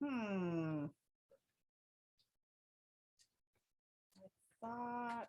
Hmm. I thought.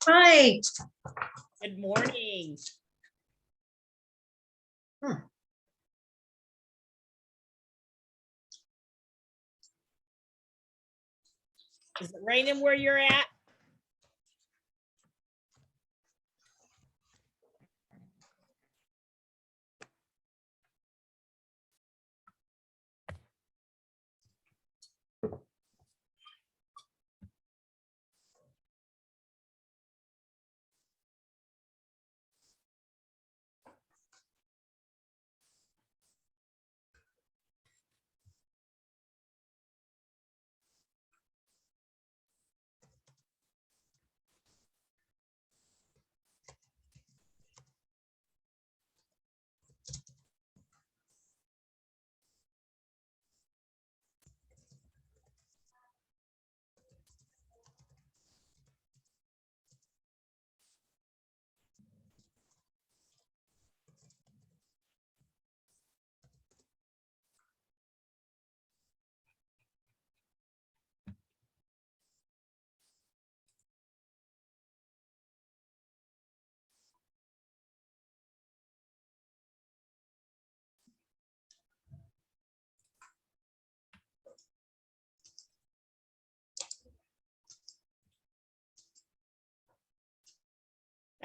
Hi. Good morning. Is it raining where you're at?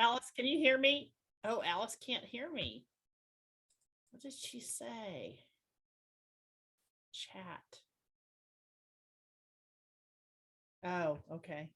Alice, can you hear me? Oh, Alice can't hear me. What did she say? Chat. Oh, okay.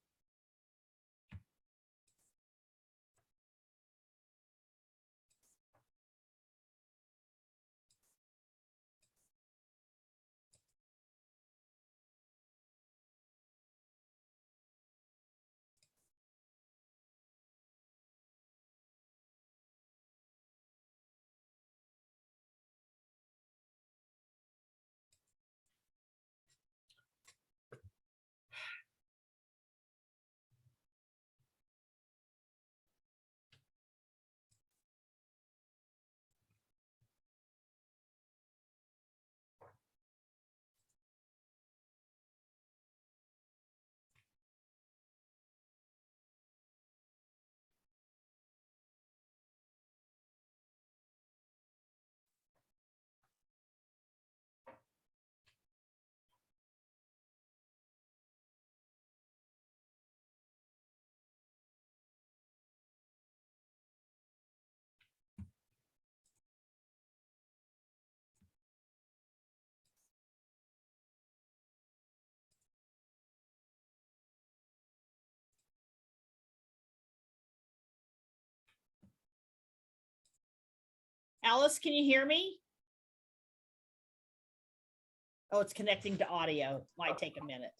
Alice, can you hear me? Oh, it's connecting to audio. Might take a minute.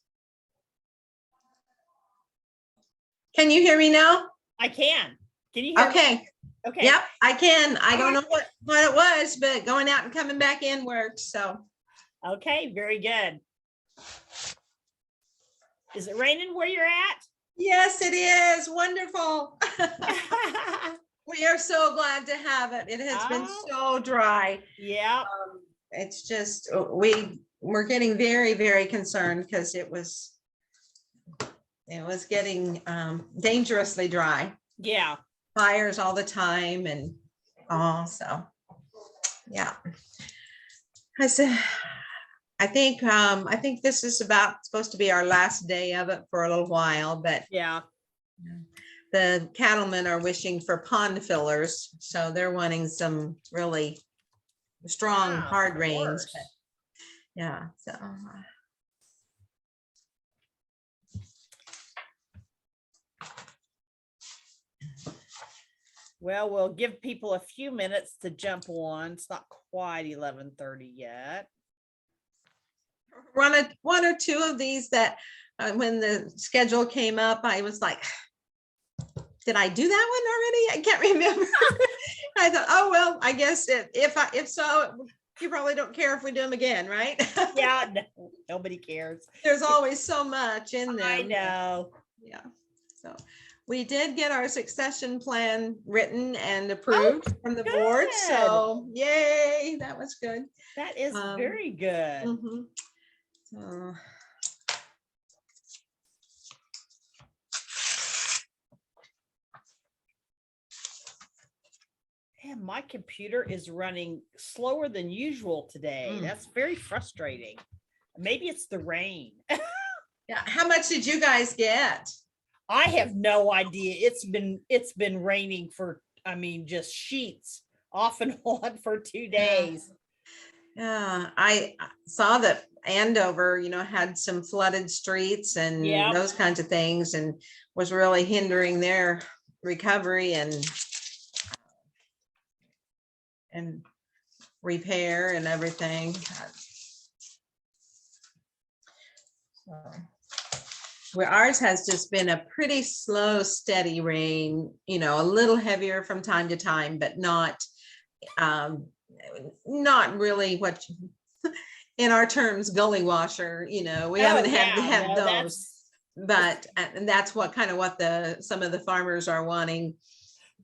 Can you hear me now? I can. Can you hear me? Okay. Okay. Yep, I can. I don't know what it was, but going out and coming back in worked. So Okay, very good. Is it raining where you're at? yes, it is wonderful. We are so glad to have it. It has been Oh. so dry. Yeah. It's just we're getting very, very concerned because it was getting dangerously dry. Yeah. Fires all the time and all. So yeah. I think this is about supposed to be our last day of it for a little while, but Yeah. the cattlemen are wishing for pond fillers, so they're wanting some really strong, Wow, hard of rains. course. But yeah, so Well, we'll give people a few minutes to jump on. It's not quite 11:30 yet. one or two of these that when the schedule came up, I was like, did I do that one already? I can't remember. I thought, oh well, I guess if so, you probably don't care if we do them again, right? Yeah, no, nobody cares. There's always so much in them. I know. Yeah. So we did get our succession plan written and approved from the board. good. So yay, that was good. That is Um, very good. Mhm. So Man, my computer is running slower than usual today. That's very frustrating. Maybe it's the rain. yeah, how much did you guys get? I have no idea. It's been raining for, I mean, just sheets off and on for 2 days. Yeah, I saw that Andover, had some flooded streets and Yep. those kinds of things, and was really hindering their recovery and repair and everything. Where ours has just been a pretty slow, steady rain, a little heavier from time to time, but not really what in our terms gully washer, we haven't had those, but and that's what some of the farmers are wanting,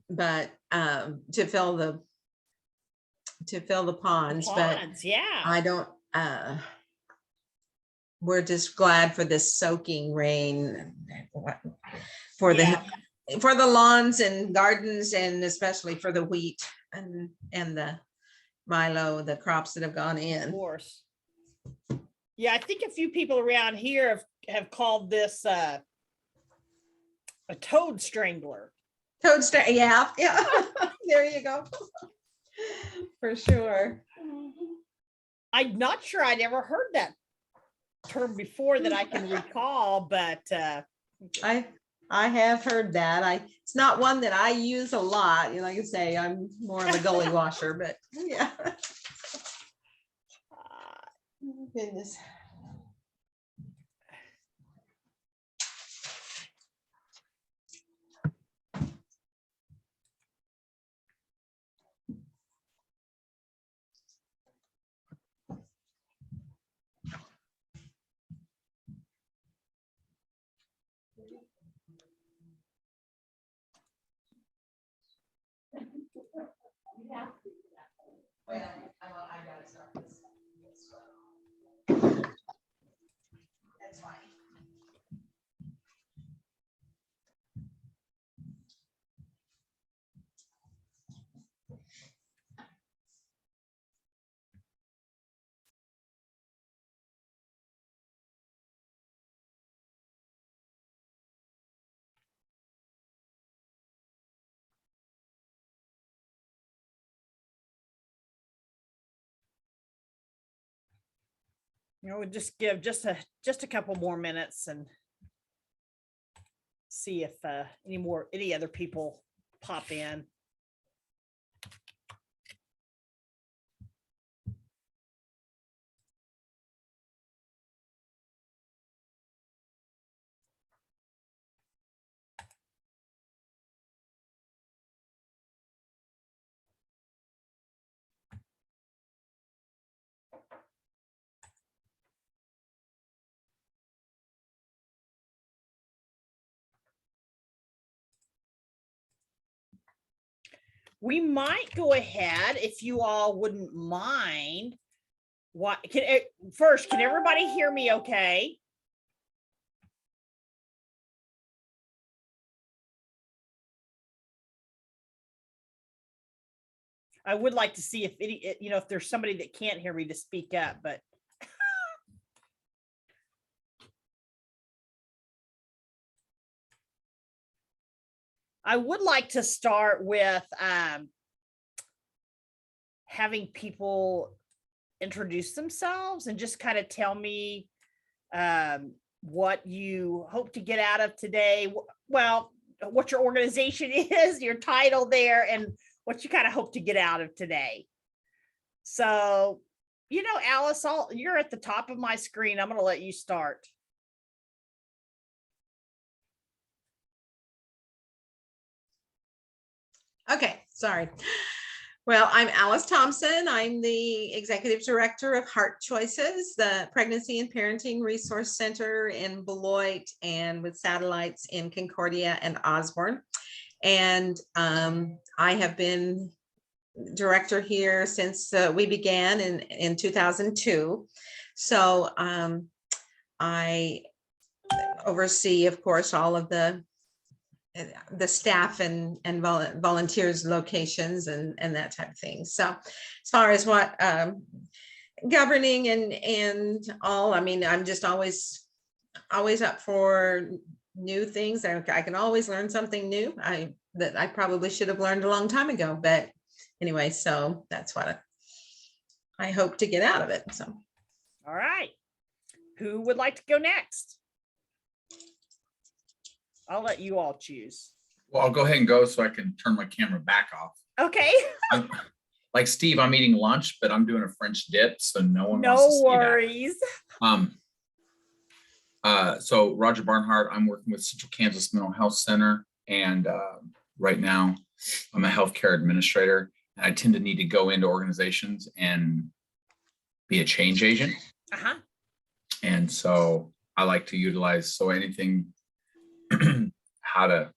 but to fill the ponds, but yeah. I don't we're just glad for this soaking rain for the lawns and gardens, and especially for the wheat and the milo, the crops that have gone in. Of course. Yeah, I think a few people around here have called this a toad strangler. Toad strainer, yeah, yeah. There you go. For sure. I'm not sure I'd ever heard that term before that I can recall, but I have heard that. It's not one that I use a lot. You know, like I say, I'm more of a gully washer, but yeah. Oh, goodness. That's fine. we'll just give just a couple more minutes and see if any other people pop in. We might go ahead, if you all wouldn't mind. First, can everybody hear me okay? I would like to see if if there's somebody that can't hear me to speak up, but I would like to start with having people introduce themselves and just kind of tell me what you hope to get out of today. Well, what your organization is, your title there, and what you kind of hope to get out of today. So, Alice, you're at the top of my screen. I'm going to let you start. Okay, sorry. Well, I'm Alice Thompson. I'm the Executive Director of Heart Choices, the Pregnancy and Parenting Resource Center in Beloit, and with satellites in Concordia and Osborne. And I have been director here since we began in 2002. So I oversee, of course, all of the staff and volunteers locations and that type of thing. So as far as what governing and all, I mean, I'm just always up for new things. I can always learn something new that I probably should have learned a long time ago, but anyway, so that's what I hope to get out of it. So all right, who would like to go next? I'll let you all choose. Well, I'll go ahead and go so I can turn my camera back off. Okay. Like Steve, I'm eating lunch, but I'm doing a French dip, so no one no wants to see worries. that. So Roger Barnhart, I'm working with Central Kansas Mental Health Center, and right now I'm a healthcare administrator, and I tend to need to go into organizations and be a change agent. Uh-huh. And so I like to utilize anything how to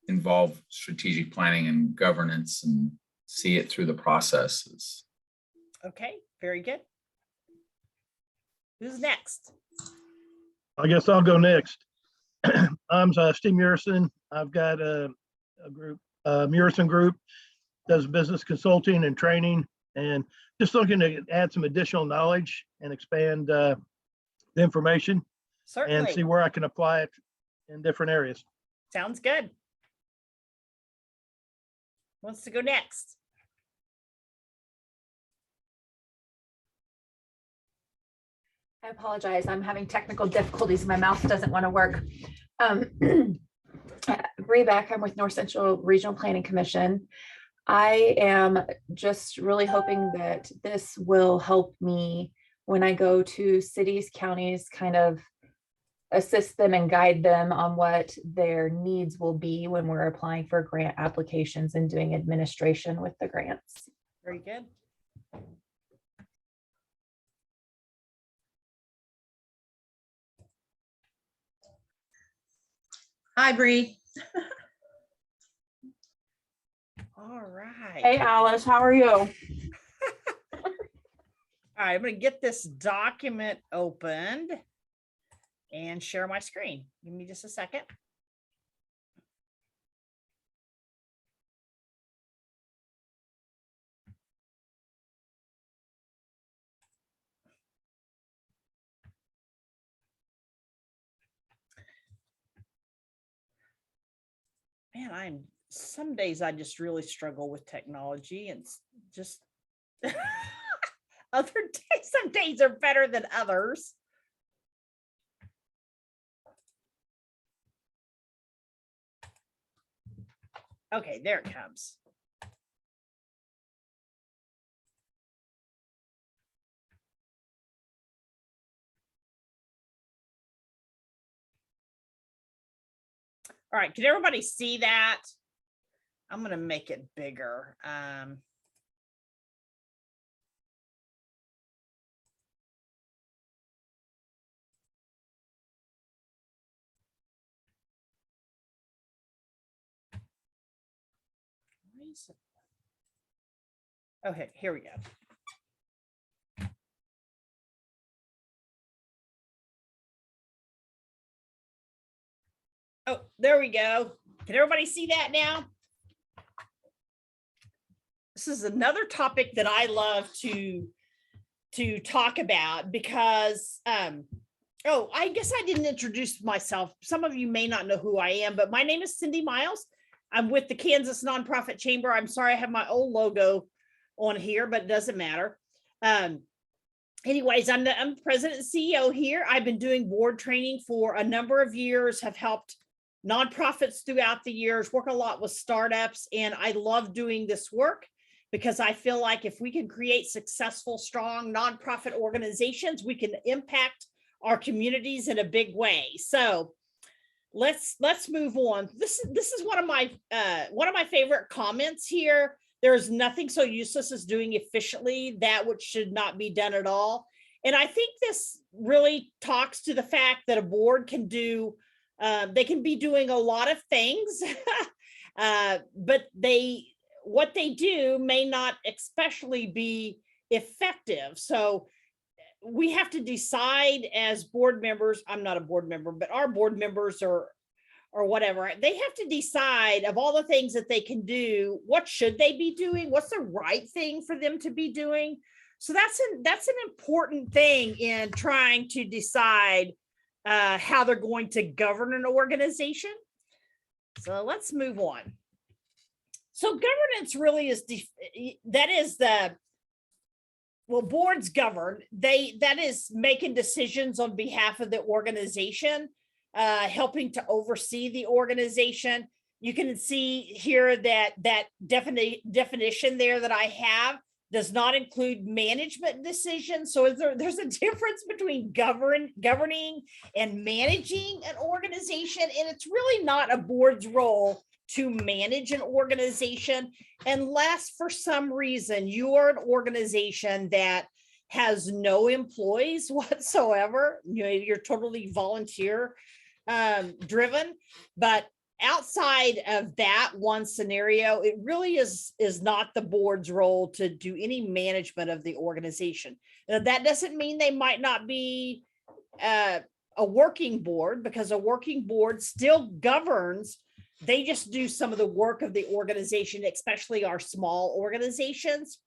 involve strategic planning and governance and see it through the processes. Okay, very good. Who's next? I guess I'll go next. I'm Steve Murison. I've got a group, Murison Group, does business consulting and training, and just looking to add some additional knowledge and expand the information. Certainly. And see where I can apply it in different areas. Sounds good. wants to go next? I apologize. I'm having technical difficulties. My mouth doesn't want to work. Bree Beck, I'm with North Central Regional Planning Commission. I am just really hoping that this will help me when I go to cities, counties, kind of assist them and guide them on what their needs will be when we're applying for grant applications and doing administration with the grants. Very good. Hi, Bree. All right. Hey, Alice, how are you? All right, I'm gonna get this document opened and share my screen. Give me just a second. Man, some days I just really struggle with technology and just other days, some days are better than others. Okay, there it comes. All right, can everybody see that? I'm gonna make it bigger. Where is it? Okay, here we go. Oh, there we go. Can everybody see that now? This is another topic that I love to talk about because oh, I guess I didn't introduce myself. Some of you may not know who I am, but my name is Cindy Miles. I'm with the Kansas Nonprofit Chamber. I'm sorry I have my old logo on here, but it doesn't matter. Anyways, I'm the president and CEO here. I've been doing board training for a number of years, have helped nonprofits throughout the years, work a lot with startups, and I love doing this work because I feel like if we can create successful, strong nonprofit organizations, we can impact our communities in a big way. So let's move on. This is one of my favorite comments here. There's nothing so useless as doing efficiently that which should not be done at all. And I think this really talks to the fact that a board can do, they can be doing a lot of things, but what they do may not especially be effective. So we have to decide as board members, I'm not a board member, but our board members or whatever, they have to decide of all the things that they can do, what should they be doing? What's the right thing for them to be doing? So that's an important thing in trying to decide how they're going to govern an organization. So let's move on. So governance really is, boards govern, that is making decisions on behalf of the organization, helping to oversee the organization. You can see here that definition there that I have does not include management decisions. So there's a difference between governing and managing an organization, and it's really not a board's role to manage an organization unless for some reason you're an organization that has no employees whatsoever. You know, you're totally volunteer driven, but outside of that one scenario, it really is not the board's role to do any management of the organization. Now, that doesn't mean they might not be a working board, because a working board still governs. They just do some of the work of the organization, especially our small organizations.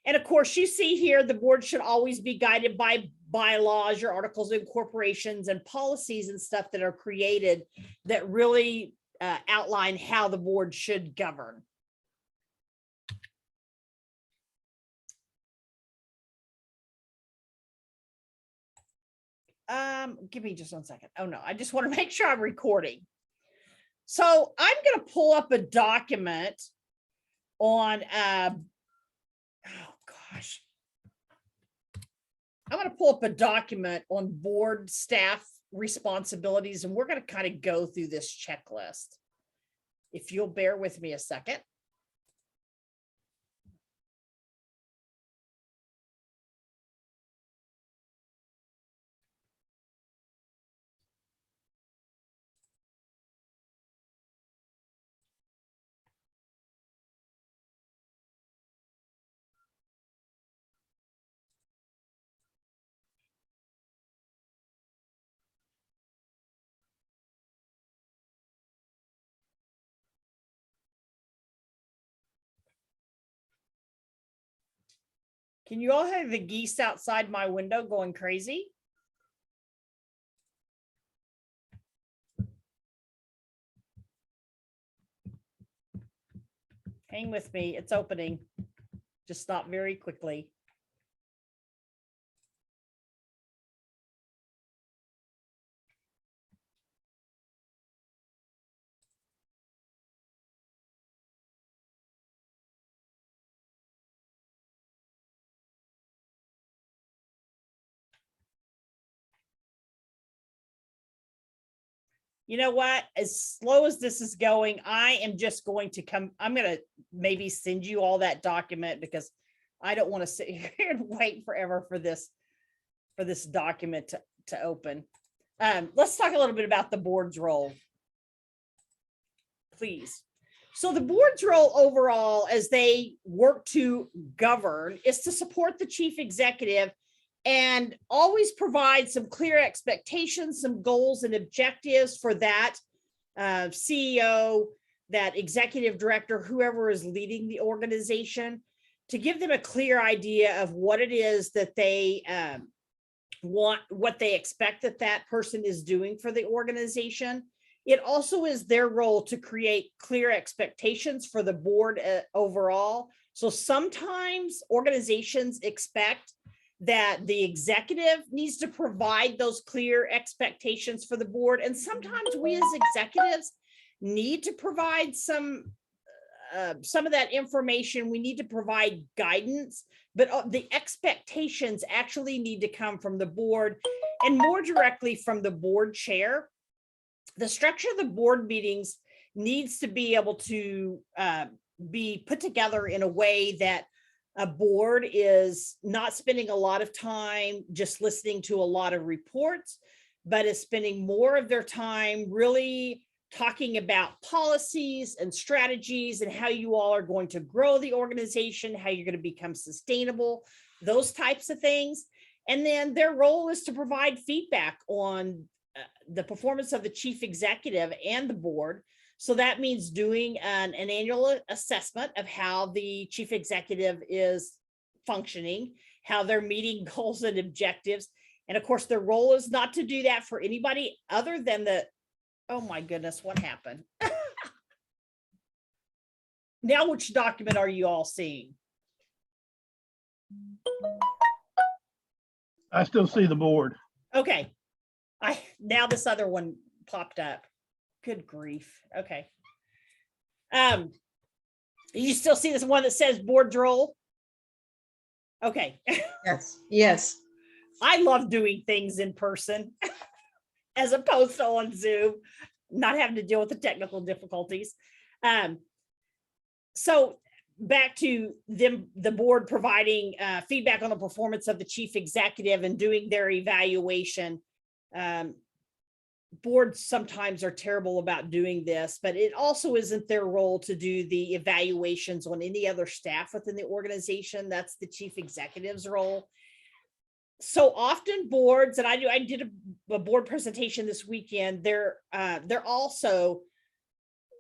And of course, you see here, the board should always be guided by bylaws, your articles of incorporations, and policies and stuff that are created that really outline how the board should govern. Give me just 1 second. Oh no, I just want to make sure I'm recording. So I'm going to pull up a document on, oh gosh. I'm going to pull up a document on board staff responsibilities, and we're going to kind of go through this checklist. If you'll bear with me a second. Can you all hear the geese outside my window going crazy? Hang with me, it's opening, just not very quickly. You know what? As slow as this is going, I am just going to I'm going to maybe send you all that document because I don't want to sit here and wait forever for this document to open. Let's talk a little bit about the board's role, please. So the board's role overall, as they work to govern, is to support the chief executive and always provide some clear expectations, some goals and objectives for that CEO, that executive director, whoever is leading the organization, to give them a clear idea of what it is that they want, what they expect that that person is doing for the organization. It also is their role to create clear expectations for the board overall. So sometimes organizations expect that the executive needs to provide those clear expectations for the board. And sometimes we as executives need to provide some of that information. We need to provide guidance, but the expectations actually need to come from the board and more directly from the board chair. The structure of the board meetings needs to be able to be put together in a way that a board is not spending a lot of time just listening to a lot of reports, but is spending more of their time really talking about policies and strategies and how you all are going to grow the organization, how you're going to become sustainable, those types of things. And then their role is to provide feedback on the performance of the chief executive and the board. So that means doing an annual assessment of how the chief executive is functioning, how they're meeting goals and objectives. And of course, their role is not to do that for anybody other than oh my goodness, what happened? Now, which document are you all seeing? I still see the board. Okay. Now this other one popped up. Good grief. Okay. You still see this one that says board role? Okay. Yes, yes. I love doing things in person as opposed to on Zoom, not having to deal with the technical difficulties. So back to them, the board providing feedback on the performance of the chief executive and doing their evaluation. Boards sometimes are terrible about doing this, but it also isn't their role to do the evaluations on any other staff within the organization. That's the chief executive's role. So often boards, and I did a board presentation this weekend, they're also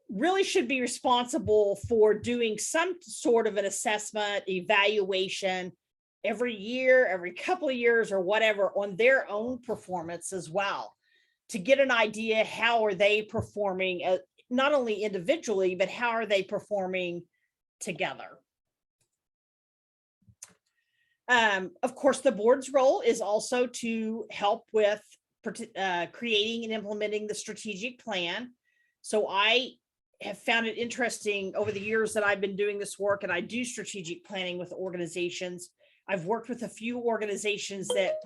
really should be responsible for doing some sort of an assessment, evaluation every year, every couple of years or whatever on their own performance as well, to get an idea, how are they performing, not only individually, but how are they performing together? Of course, the board's role is also to help with creating and implementing the strategic plan. So I have found it interesting over the years that I've been doing this work, and I do strategic planning with organizations. I've worked with a few organizations that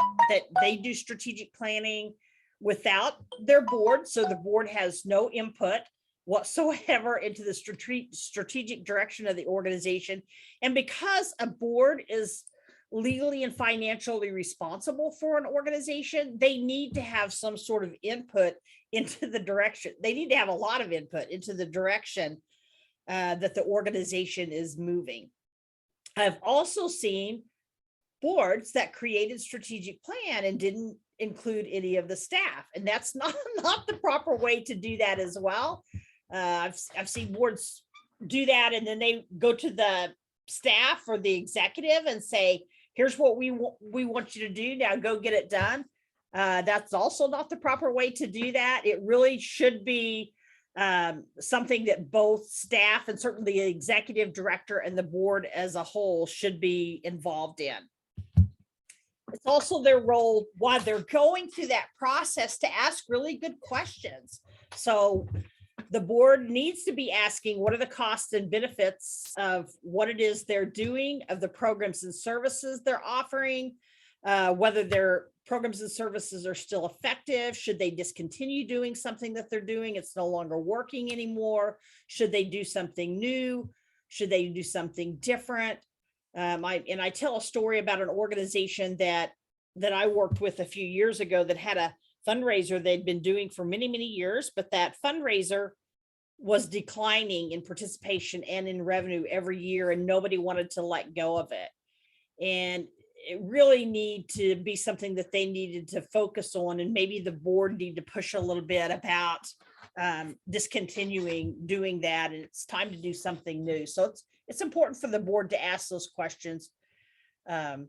they do strategic planning without their board. So the board has no input whatsoever into the strategic direction of the organization. And because a board is legally and financially responsible for an organization, they need to have some sort of input into the direction. They need to have a lot of input into the direction that the organization is moving. I've also seen boards that created strategic plan and didn't include any of the staff, and that's not the proper way to do that as well. I've seen boards do that, and then they go to the staff or the executive and say, here's what we want you to do, now go get it done. That's also not the proper way to do that. It really should be something that both staff and certainly the executive director and the board as a whole should be involved in. It's also their role while they're going through that process to ask really good questions. So the board needs to be asking, what are the costs and benefits of what it is they're doing, of the programs and services they're offering, whether their programs and services are still effective. Should they discontinue doing something that they're doing? It's no longer working anymore. Should they do something new? Should they do something different? I tell a story about an organization that I worked with a few years ago that had a fundraiser they'd been doing for many, many years, but that fundraiser was declining in participation and in revenue every year, and nobody wanted to let go of it. And it really need to be something that they needed to focus on, and maybe the board need to push a little bit about discontinuing doing that, and it's time to do something new. So it's important for the board to ask those questions on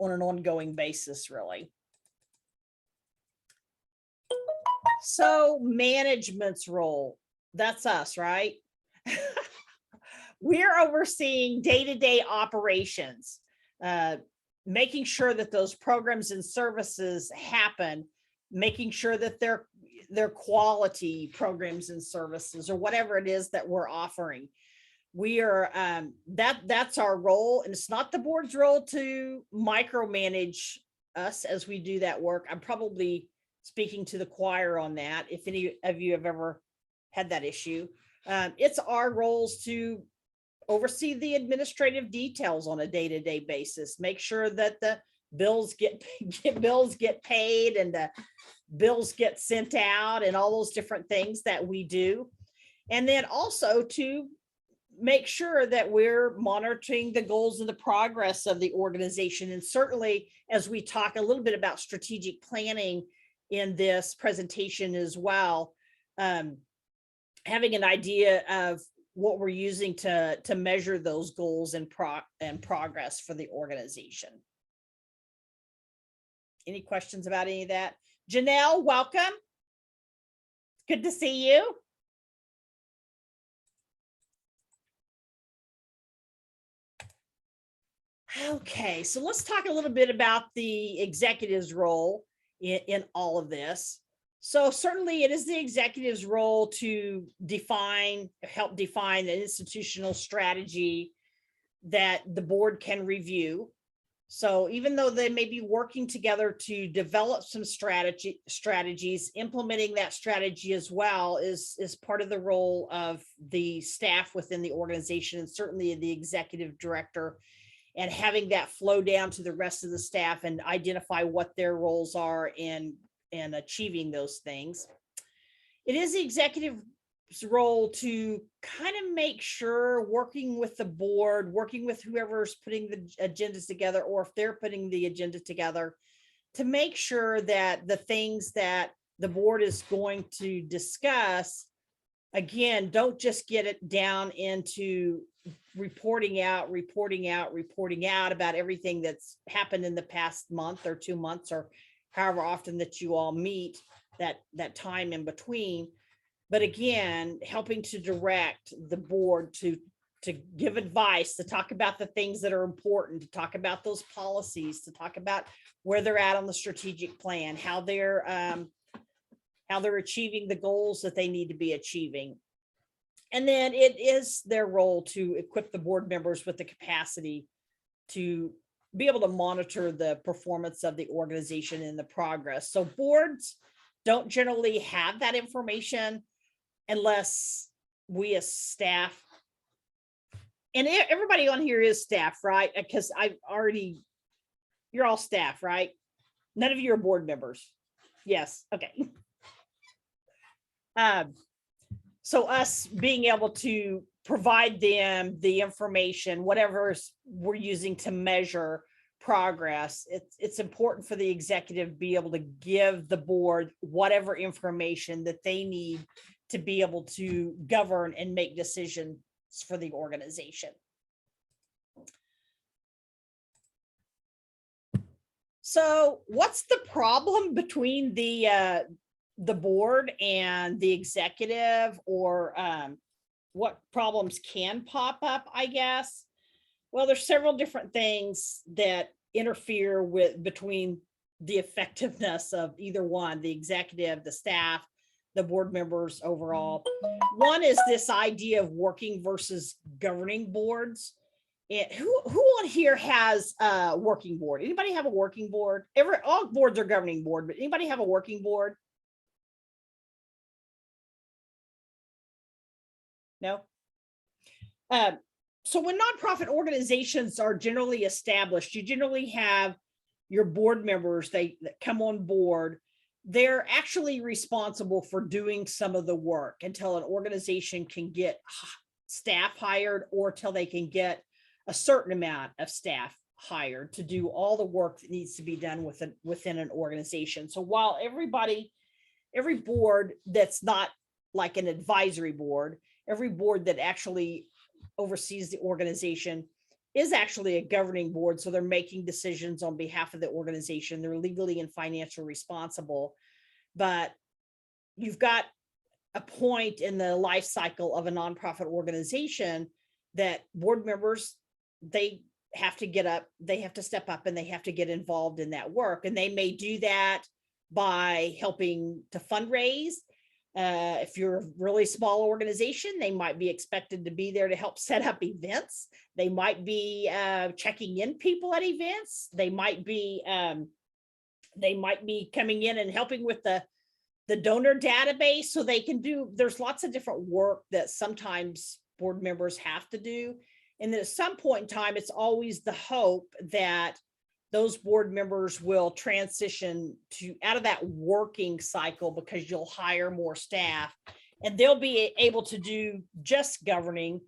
an ongoing basis, really. So management's role, that's us, right? We're overseeing day-to-day operations, making sure that those programs and services happen, making sure that they're quality programs and services, or whatever it is that we're offering. We are that's our role, and it's not the board's role to micromanage us as we do that work. I'm probably speaking to the choir on that, if any of you have ever had that issue. It's our roles to oversee the administrative details on a day-to-day basis, make sure that the bills get paid and the bills get sent out and all those different things that we do. And then also to make sure that we're monitoring the goals and the progress of the organization. And certainly, as we talk a little bit about strategic planning in this presentation as well, having an idea of what we're using to measure those goals and progress for the organization. Any questions about any of that? Janelle, welcome. Good to see you. Okay, so let's talk a little bit about the executive's role in all of this. So certainly it is the executive's role to help define an institutional strategy that the board can review. So even though they may be working together to develop some strategies, implementing that strategy as well is part of the role of the staff within the organization, and certainly the executive director, and having that flow down to the rest of the staff and identify what their roles are in achieving those things. It is the executive's role to kind of make sure, working with the board, working with whoever's putting the agendas together, or if they're putting the agenda together, to make sure that the things that the board is going to discuss, again, don't just get it down into reporting out about everything that's happened in the past month or 2 months, or however often that you all meet, that time in between. But again, helping to direct the board to to give advice, to talk about the things that are important, to talk about those policies, to talk about where they're at on the strategic plan, how they're achieving the goals that they need to be achieving. And then it is their role to equip the board members with the capacity to be able to monitor the performance of the organization and the progress. So boards don't generally have that information unless we as staff, and everybody on here is staff, right? Because you're all staff, right? None of you are board members. Yes, okay. So us being able to provide them the information, whatever we're using to measure progress, it's important for the executive to be able to give the board whatever information that they need to be able to govern and make decisions for the organization. So what's the problem between the board and the executive, or what problems can pop up, I guess? Well, there's several different things that interfere between the effectiveness of either one, the executive, the staff, the board members overall. One is this idea of working versus governing boards. Who on here has a working board? Anybody have a working board? All boards are governing board, but anybody have a working board? No. So when nonprofit organizations are generally established, you generally have your board members, that come on board. They're actually responsible for doing some of the work until an organization can get staff hired, or till they can get a certain amount of staff hired to do all the work that needs to be done within an organization. So while every board that's not like an advisory board, every board that actually oversees the organization is actually a governing board. So they're making decisions on behalf of the organization. They're legally and financially responsible. But you've got a point in the life cycle of a nonprofit organization that board members, they have to get up, they have to step up, and they have to get involved in that work. And they may do that by helping to fundraise. If you're a really small organization, they might be expected to be there to help set up events. They might be checking in people at events. They might be coming in and helping with the donor database, so they can do, there's lots of different work that sometimes board members have to do. And then at some point in time, it's always the hope that those board members will transition out of that working cycle, because you'll hire more staff and they'll be able to do just governing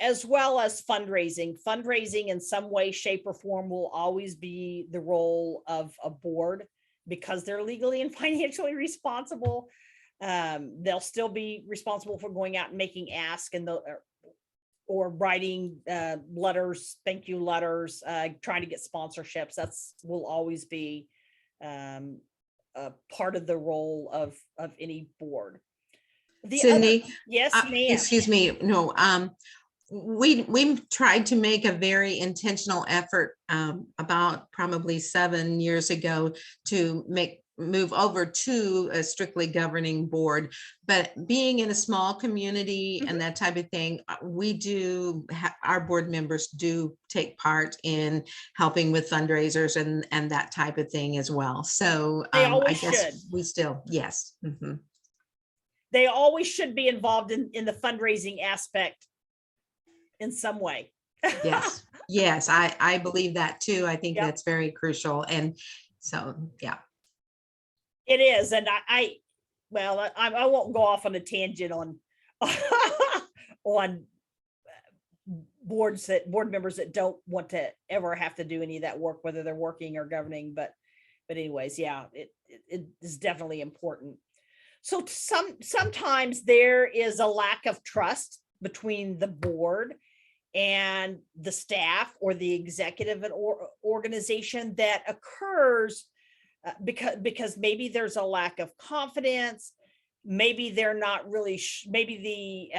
as well as fundraising. Fundraising in some way, shape, or form will always be the role of a board, because they're legally and financially responsible. They'll still be responsible for going out and making asks or writing letters, thank you letters, trying to get sponsorships. Will always be a part of the role of any board. Cindy, Yes, ma'am. excuse me, no, we've tried to make a very intentional effort about probably 7 years ago to move over to a strictly governing board. But being in a small community and that type of thing, we do our board members do take part in helping with fundraisers and that type of thing as well. So I guess we still, yes. Mm-hmm. They always should be involved in the fundraising aspect in some way. Yes, I believe that too. I think Yep. that's very crucial. And so, yeah. It is. And I won't go off on a tangent on on board members that don't want to ever have to do any of that work, whether they're working or governing. But anyways, yeah, it is definitely important. So sometimes there is a lack of trust between the board and the staff or the executive organization that occurs because maybe there's a lack of confidence. maybe they're not really, maybe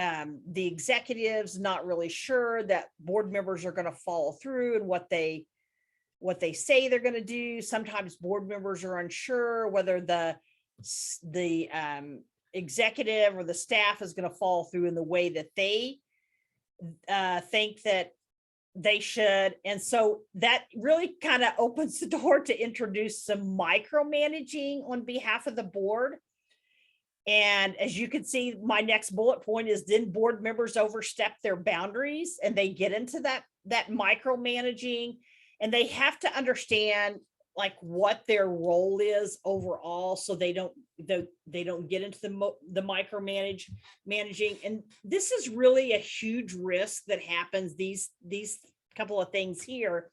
the executive's not really sure that board members are going to follow through and what they say they're going to do. Sometimes board members are unsure whether the executive or the staff is going to follow through in the way that they think that they should. And so that really kind of opens the door to introduce some micromanaging on behalf of the board. And as you can see, my next bullet point is then board members overstep their boundaries and they get into that micromanaging, and they have to understand like what their role is overall, so they don't get into the managing. And this is really a huge risk that happens, these couple of things here,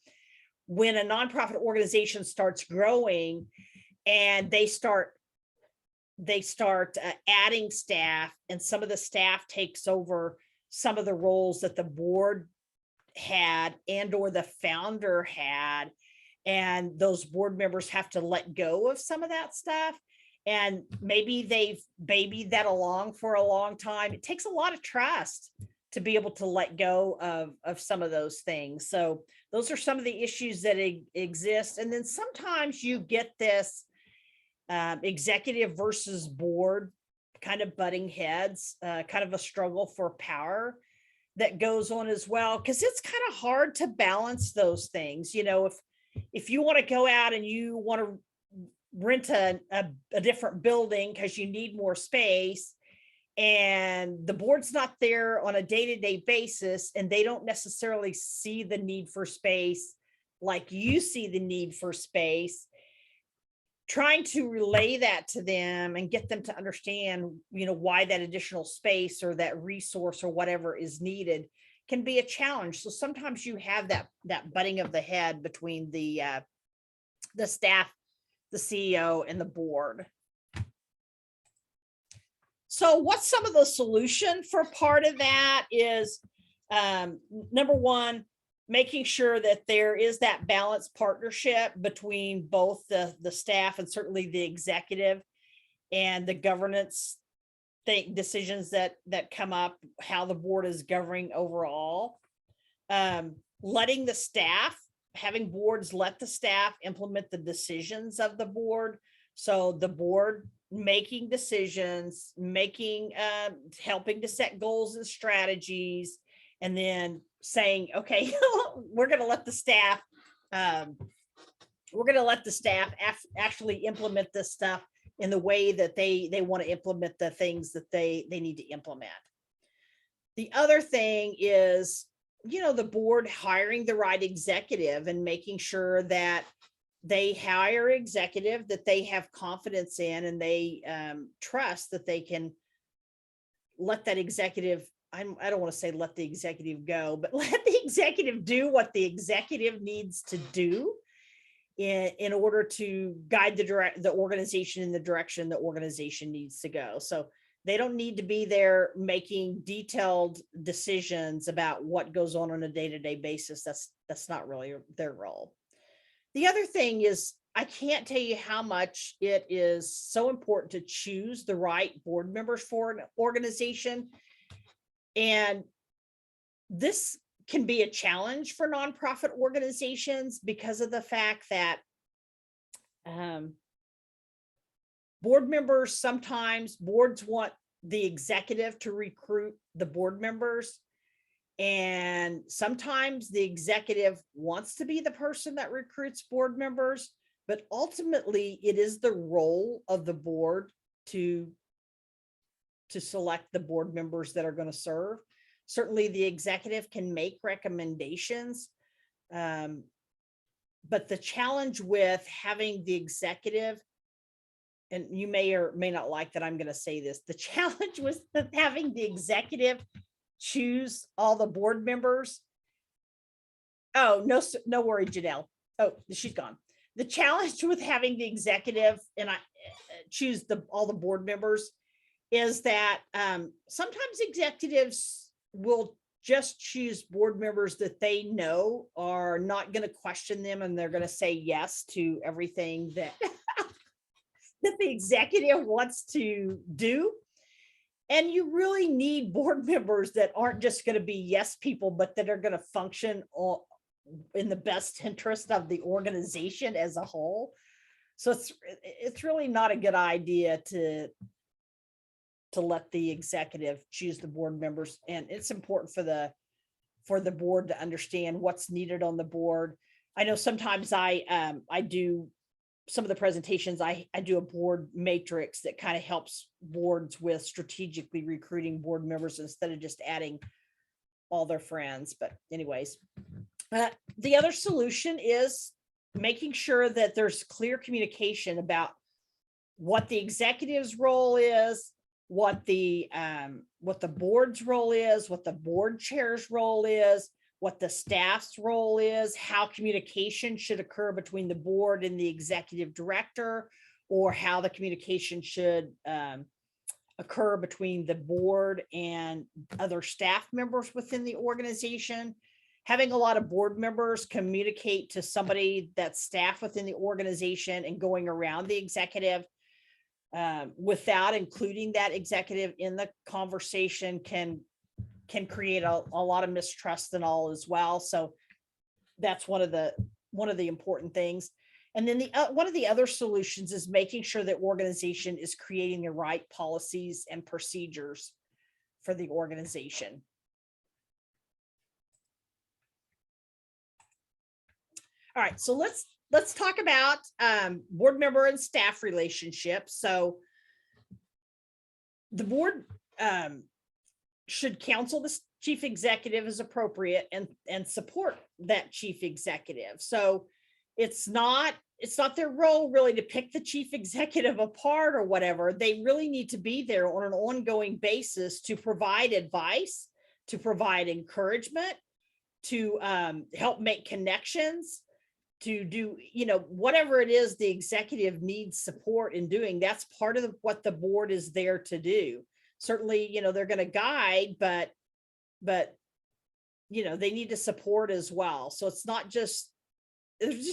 when a nonprofit organization starts growing and they start adding staff, and some of the staff takes over some of the roles that the board had and or the founder had, and those board members have to let go of some of that stuff. And maybe they've babied that along for a long time. It takes a lot of trust to be able to let go of some of those things. So those are some of the issues that exist. And then sometimes you get this executive versus board kind of butting heads, kind of a struggle for power that goes on as well, because it's kind of hard to balance those things. You know, if you want to go out and you want to rent a different building because you need more space, and the board's not there on a day-to-day basis, and they don't necessarily see the need for space like you see the need for space, trying to relay that to them and get them to understand, you know, why that additional space or that resource or whatever is needed can be a challenge. So sometimes you have that butting of the head between the staff, the CEO, and the board. So what's some of the solution for part of that is, number one, making sure that there is that balanced partnership between both the staff and certainly the executive and the governance decisions that come up, how the board is governing overall. Letting the staff, having boards let the staff implement the decisions of the board. So the board making decisions, helping to set goals and strategies, and then saying, okay, we're going to let the staff, actually implement this stuff in the way that they want to implement the things that they need to implement. The other thing is, you know, the board hiring the right executive and making sure that they hire executive that they have confidence in, and they trust that they can let that executive, I don't want to say let the executive go, but let the executive do what the executive needs to do in order to guide the organization in the direction the organization needs to go. So they don't need to be there making detailed decisions about what goes on a day-to-day basis. That's not really their role. The other thing is, I can't tell you how much it is so important to choose the right board members for an organization. And this can be a challenge for nonprofit organizations because of the fact that board members, sometimes boards want the executive to recruit the board members. And sometimes the executive wants to be the person that recruits board members, but ultimately it is the role of the board to select the board members that are going to serve. Certainly the executive can make recommendations, but the challenge with having the executive, and you may or may not like that I'm going to say this, the challenge with having the executive choose all the board members. Oh, no worry, Janelle. Oh, she's gone. The challenge with having the executive and I choose all the board members is that sometimes executives will just choose board members that they know are not going to question them, and they're going to say yes to everything that the executive wants to do. And you really need board members that aren't just going to be yes people, but that are going to function in the best interest of the organization as a whole. So it's really not a good idea to let the executive choose the board members. And it's important for the board to understand what's needed on the board. I know sometimes I do some of the presentations, I do a board matrix that kind of helps boards with strategically recruiting board members instead of just adding all their friends. But anyways, the other solution is making sure that there's clear communication about what the executive's role is, what the board's role is, what the board chair's role is, what the staff's role is, how communication should occur between the board and the executive director, or how the communication should occur between the board and other staff members within the organization. Having a lot of board members communicate to somebody that's staff within the organization and going around the executive without including that executive in the conversation can create a lot of mistrust and all as well. So that's one of the important things. And then one of the other solutions is making sure that organization is creating the right policies and procedures for the organization. All right, so let's talk about board member and staff relationships. So the board should counsel the chief executive as appropriate and support that chief executive. So it's not their role really to pick the chief executive apart or whatever. They really need to be there on an ongoing basis to provide advice, to provide encouragement, to help make connections, to do, whatever it is the executive needs support in doing. That's part of what the board is there to do. Certainly, they're going to guide, but they need to support as well. So it's not just, there's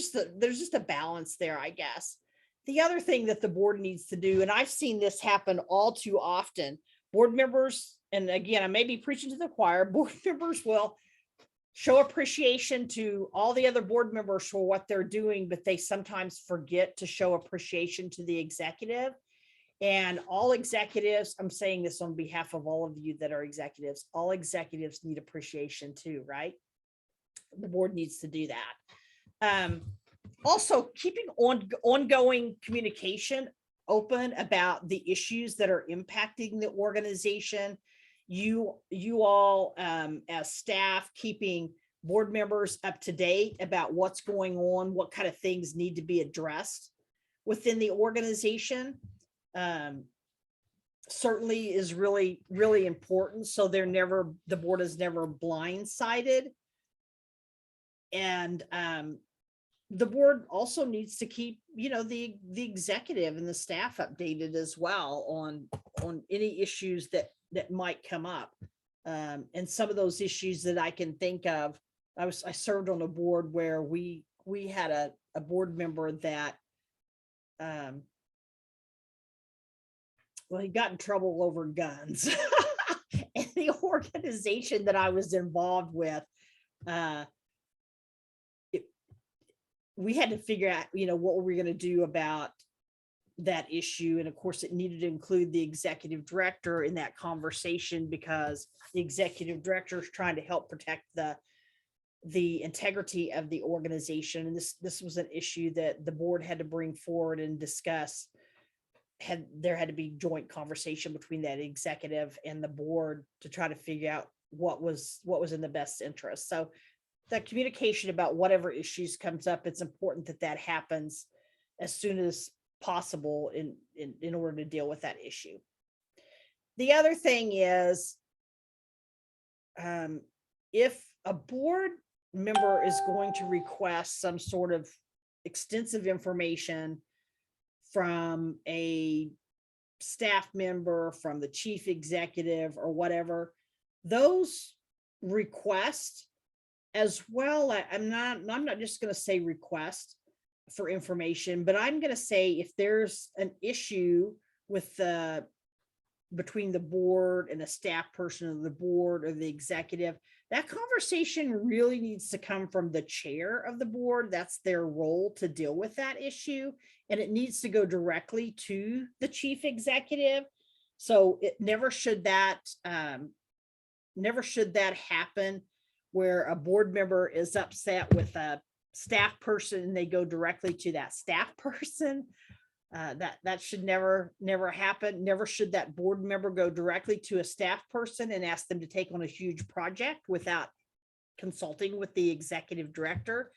just a balance there, I guess. The other thing that the board needs to do, and I've seen this happen all too often, board members, and again, I may be preaching to the choir, board members will show appreciation to all the other board members for what they're doing, but they sometimes forget to show appreciation to the executive. And all executives, I'm saying this on behalf of all of you that are executives, all executives need appreciation too, right? The board needs to do that. Also, keeping ongoing communication open about the issues that are impacting the organization. You all, as staff, keeping board members up to date about what's going on, what kind of things need to be addressed within the organization. Certainly is really, really important. So the board is never blindsided. And the board also needs to keep, the executive and the staff updated as well on any issues that might come up. And some of those issues that I can think of, I served on a board where we had a board member that, well, he got in trouble over guns. And the organization that I was involved with, we had to figure out, what were we going to do about that issue. And of course, it needed to include the executive director in that conversation, because the executive director is trying to help protect the integrity of the organization. And this was an issue that the board had to bring forward and discuss. There had to be joint conversation between that executive and the board to try to figure out what was in the best interest. So the communication about whatever issues comes up, it's important that happens as soon as possible in order to deal with that issue. The other thing is, if a board member is going to request some sort of extensive information from a staff member, from the chief executive or whatever, those requests as well, I'm not just going to say request, for information, but I'm gonna say if there's an issue with the between the board and a staff person of the board or the executive, that conversation really needs to come from the chair of the board. That's their role to deal with that issue. And it needs to go directly to the chief executive. So it never should that happen where a board member is upset with a staff person and they go directly to that staff person. That should never happen. Never should that board member go directly to a staff person and ask them to take on a huge project without consulting with the executive director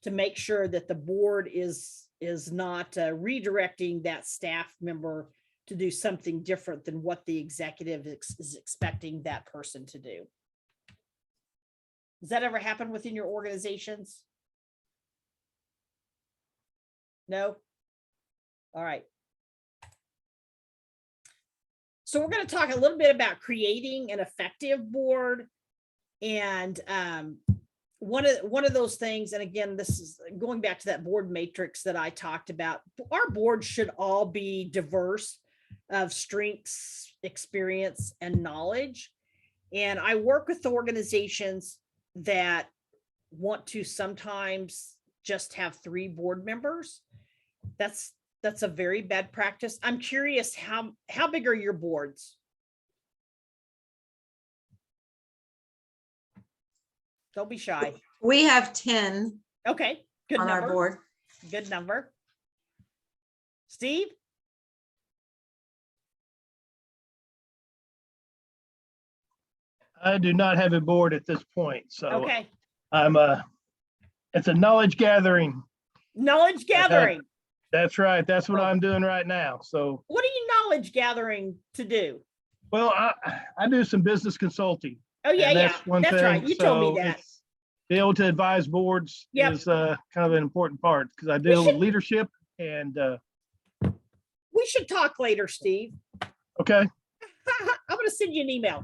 to make sure that the board is not redirecting that staff member to do something different than what the executive is expecting that person to do. Does that ever happen within your organizations? No? All right. So we're going to talk a little bit about creating an effective board. And one of those things, and again, this is going back to that board matrix that I talked about. Our board should all be diverse of strengths, experience, and knowledge. And I work with organizations that want to sometimes just have 3 board members. That's a very bad practice. I'm curious, how big are your boards? Don't be shy. We have 10 Okay, good on our number. board. Good number. Steve? I do not have a board at this point, so Okay, it's a knowledge gathering. knowledge gathering. That's right. That's what I'm doing right now. So, What are you knowledge gathering to do? well, I do some business consulting. Oh, yeah, and yeah, that's one that's right. thing. You told So me that. it's- Be able to advise boards Yep. is kind of an important part because I deal with should- leadership and, We should talk later, Steve. okay. I'm gonna send you an email.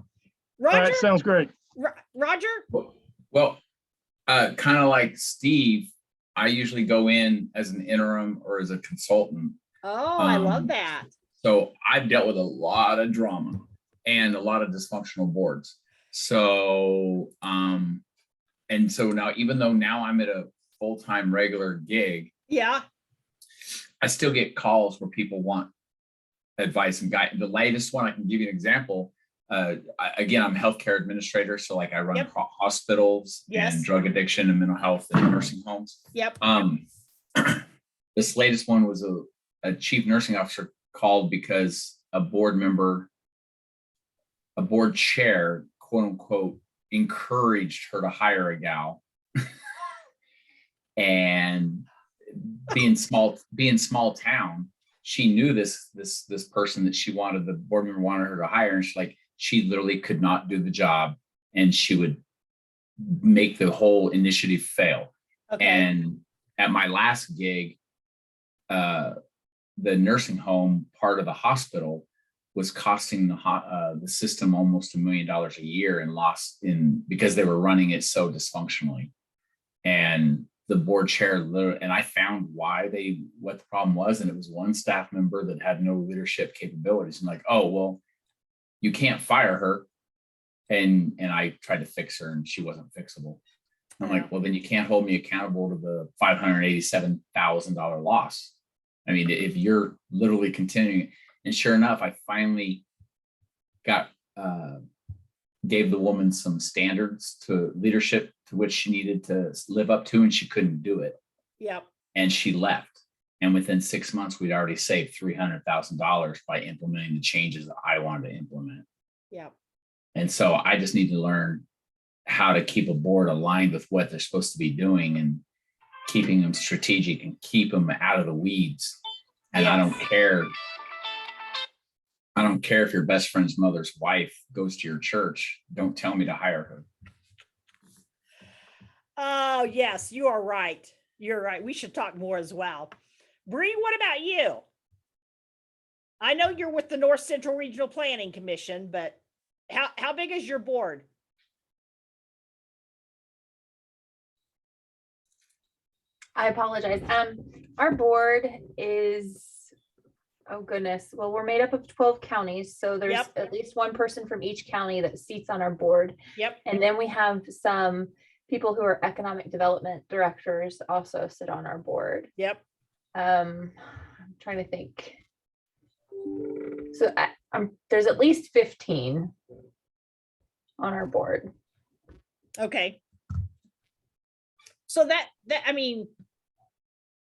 All Roger, right. Sounds great. Roger? Well, kind of like Steve, I usually go in as an interim or as a consultant. Oh, I love Um, that. So I've dealt with a lot of drama and a lot of dysfunctional boards. So, and so now, even though now I'm at a full-time regular gig, Yeah, I still get calls where people want advice and guidance. The latest one, I can give you an example. Again, I'm a healthcare administrator. So like I run Yep. hospitals Yes. and drug addiction and mental health and nursing homes. yep. This latest one was a chief nursing officer called because a board member, a board chair, quote unquote, encouraged her to hire a gal. And being small town, she knew this person that the board member wanted her to hire. And she literally could not do the job and she would make the whole initiative fail. Okay, And at my last gig, the nursing home part of the hospital was costing the system almost $1 million a year in loss because they were running it so dysfunctionally. And the board chair and I found what the problem was. And it was one staff member that had no leadership capabilities. I'm like, oh, well, you can't fire her. And I tried to fix her and she wasn't fixable. I'm like, well, then you can't hold me accountable to the $587,000 loss. I mean, if you're literally continuing, and sure enough, I finally gave the woman some standards to leadership to which she needed to live up to, and she couldn't do it. yep. And she left. And within 6 months, we'd already saved $300,000 by implementing the changes that I wanted to implement. Yep. And so I just need to learn how to keep a board aligned with what they're supposed to be doing and keeping them strategic and keep them out of the weeds. And I don't care. I don't care if your best friend's mother's wife goes to your church. Don't tell me to hire her. Oh, yes, you are right. You're right. We should talk more as well. Bree, what about you? I know you're with the North Central Regional Planning Commission, but how big is your board? I apologize. Our board is, oh goodness, well, we're made up of 12 counties, so there's Yep. at least one person from each county that seats on our board. Yep. And then we have some people who are economic development directors also sit on our board. Yep. I'm trying to think. So there's at least 15 on our board. Okay. So I mean,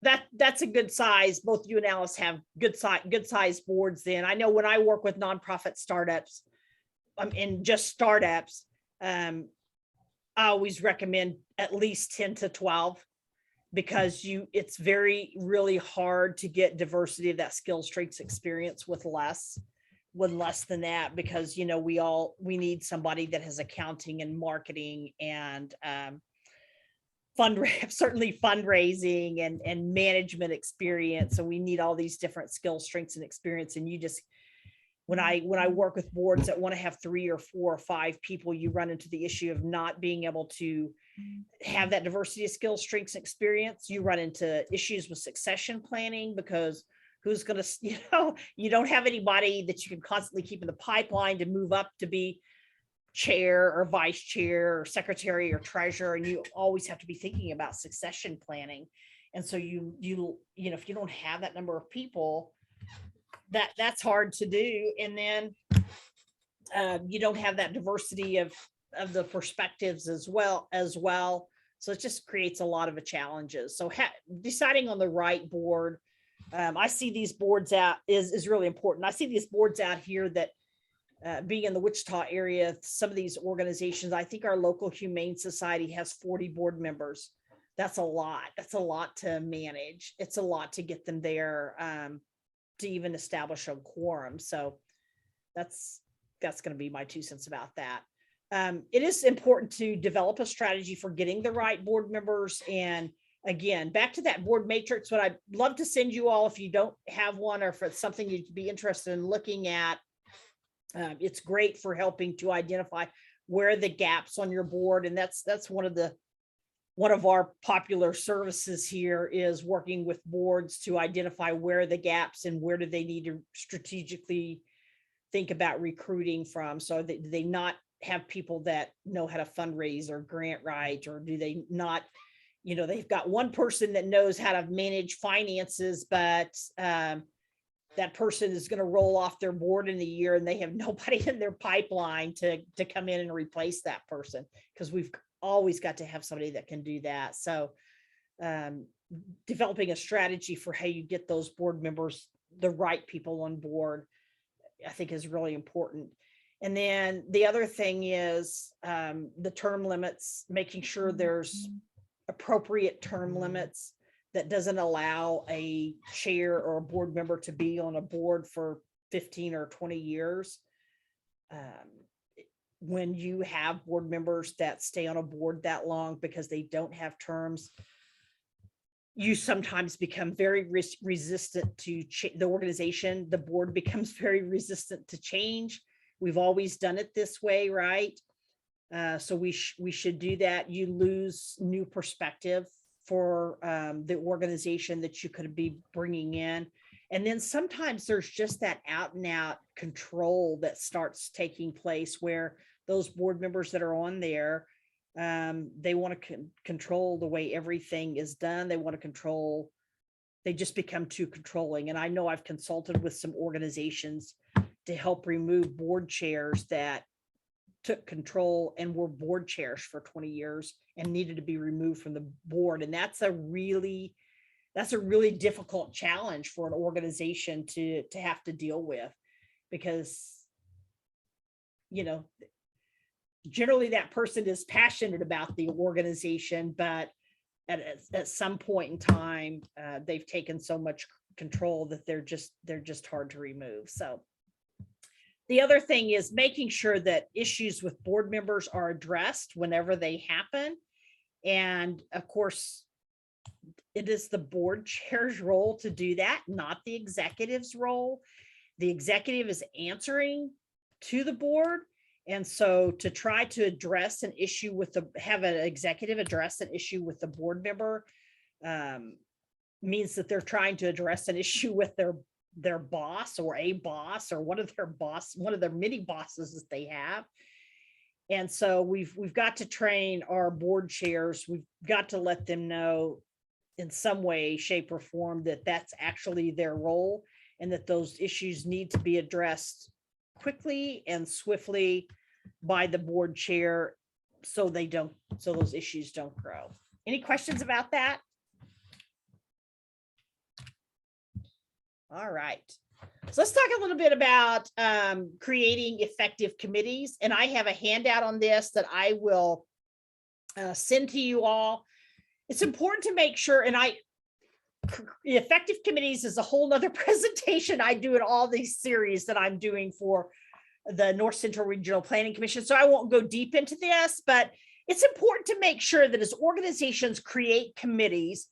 that's a good size. Both you and Alice have good size boards then. I know when I work with nonprofit startups, and just startups, I always recommend at least 10 to 12 because it's really hard to get diversity of that skill, strengths, experience with less than that, because, you know, we need somebody that has accounting and marketing and, certainly fundraising and management experience. So we need all these different skills, strengths, and experience. And you just, when I work with boards that want to have 3 or 4 or 5 people, you run into the issue of not being able to have that diversity of skills, strengths, and experience. You run into issues with succession planning because who's going to, you don't have anybody that you can constantly keep in the pipeline to move up to be chair or vice chair or secretary or treasurer. And you always have to be thinking about succession planning. And so you know, if you don't have that number of people, that's hard to do. And then you don't have that diversity of the perspectives as well. So it just creates a lot of challenges. So deciding on the right board, I see these boards out is really important. I see these boards out here that being in the Wichita area, some of these organizations, I think our local Humane Society has 40 board members. That's a lot. That's a lot to manage. It's a lot to get them there to even establish a quorum. So that's going to be my 2 cents about that. It is important to develop a strategy for getting the right board members. And again, back to that board matrix, what I'd love to send you all, if you don't have one or if it's something you'd be interested in looking at, it's great for helping to identify where the gaps on your board. And that's one of our popular services here is working with boards to identify where the gaps and where do they need to strategically think about recruiting from. So do they not have people that know how to fundraise or grant write, or do they not, they've got one person that knows how to manage finances, but that person is going to roll off their board in a year and they have nobody in their pipeline to come in and replace that person, because we've always got to have somebody that can do that. So developing a strategy for how you get those board members, the right people on board, I think is really important. And then the other thing is the term limits, making sure there's appropriate term limits that doesn't allow a chair or a board member to be on a board for 15 or 20 years. When you have board members that stay on a board that long because they don't have terms, you sometimes become very resistant to the organization. The board becomes very resistant to change. We've always done it this way, right? So we should do that. You lose new perspective for the organization that you could be bringing in. And then sometimes there's just that out and out control that starts taking place where those board members that are on there, they want to control the way everything is done. They just become too controlling. And I know I've consulted with some organizations to help remove board chairs that took control and were board chairs for 20 years and needed to be removed from the board. And that's a really difficult challenge for an organization to have to deal with, because, generally that person is passionate about the organization, but at some point in time, they've taken so much control that they're just hard to remove. So the other thing is making sure that issues with board members are addressed whenever they happen. And of course, it is the board chair's role to do that, not the executive's role. The executive is answering to the board. And so to try to address an issue have an executive address an issue with the board member means that they're trying to address an issue with their boss or a boss or one of their many bosses that they have. And so we've got to train our board chairs. We've got to let them know in some way, shape, or form that that's actually their role and that those issues need to be addressed quickly and swiftly by the board chair so those issues don't grow. Any questions about that? All right. So let's talk a little bit about creating effective committees. And I have a handout on this that I will send to you all. It's important to make sure, and effective committees is a whole nother presentation I do in all these series that I'm doing for the North Central Regional Planning Commission. So I won't go deep into this, but it's important to make sure that as organizations create committees,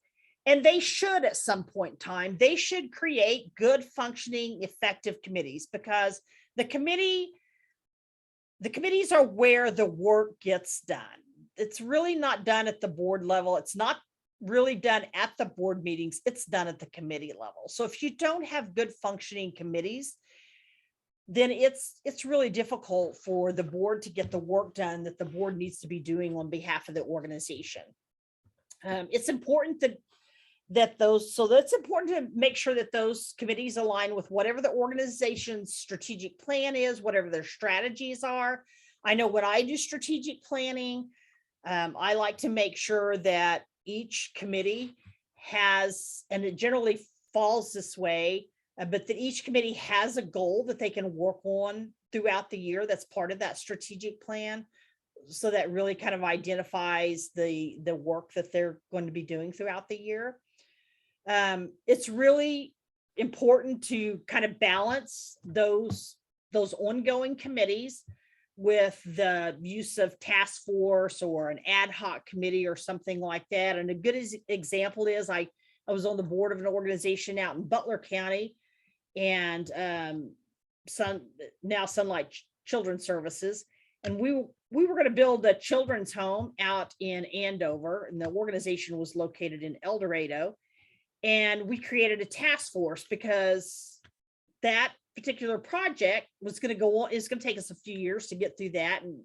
and they should at some point in time, they should create good functioning, effective committees, because the committees are where the work gets done. It's really not done at the board level. It's not really done at the board meetings. It's done at the committee level. So if you don't have good functioning committees, then it's really difficult for the board to get the work done that the board needs to be doing on behalf of the organization. It's important that's important to make sure that those committees align with whatever the organization's strategic plan is, whatever their strategies are. I know when I do strategic planning, I like to make sure that each committee has, and it generally falls this way, but that each committee has a goal that they can work on throughout the year that's part of that strategic plan. So that really kind of identifies the work that they're going to be doing throughout the year. It's really important to kind of balance those ongoing committees with the use of task force or an ad hoc committee or something like that. And a good example is I was on the board of an organization out in Butler County, and Sunlight Children's Services. And we were going to build a children's home out in Andover, and the organization was located in El Dorado. And we created a task force because that particular project was going to go on. It's going to take us a few years to get through that and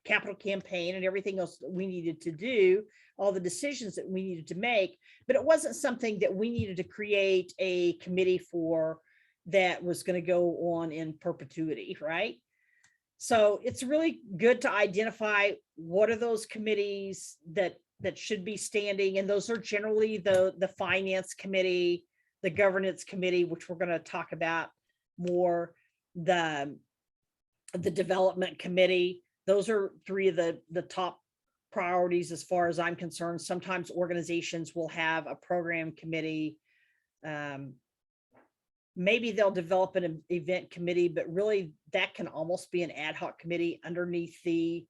capital campaign and everything else that we needed to do, all the decisions that we needed to make. But it wasn't something that we needed to create a committee for that was going to go on in perpetuity, right? So it's really good to identify what are those committees that should be standing. And those are generally the finance committee, the governance committee, which we're going to talk about more, the development committee. Those are three of the top priorities as far as I'm concerned. Sometimes organizations will have a program committee. Maybe they'll develop an event committee, but really that can almost be an ad hoc committee underneath the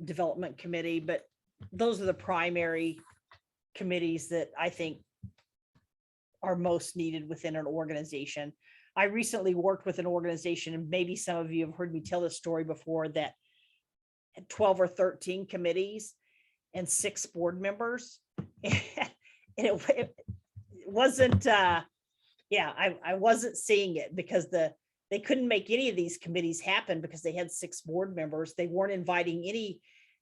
development committee. But those are the primary committees that I think are most needed within an organization. I recently worked with an organization, and maybe some of you have heard me tell this story before, that had 12 or 13 committees and 6 board members. And it wasn't, I wasn't seeing it because they couldn't make any of these committees happen because they had 6 board members. They weren't inviting any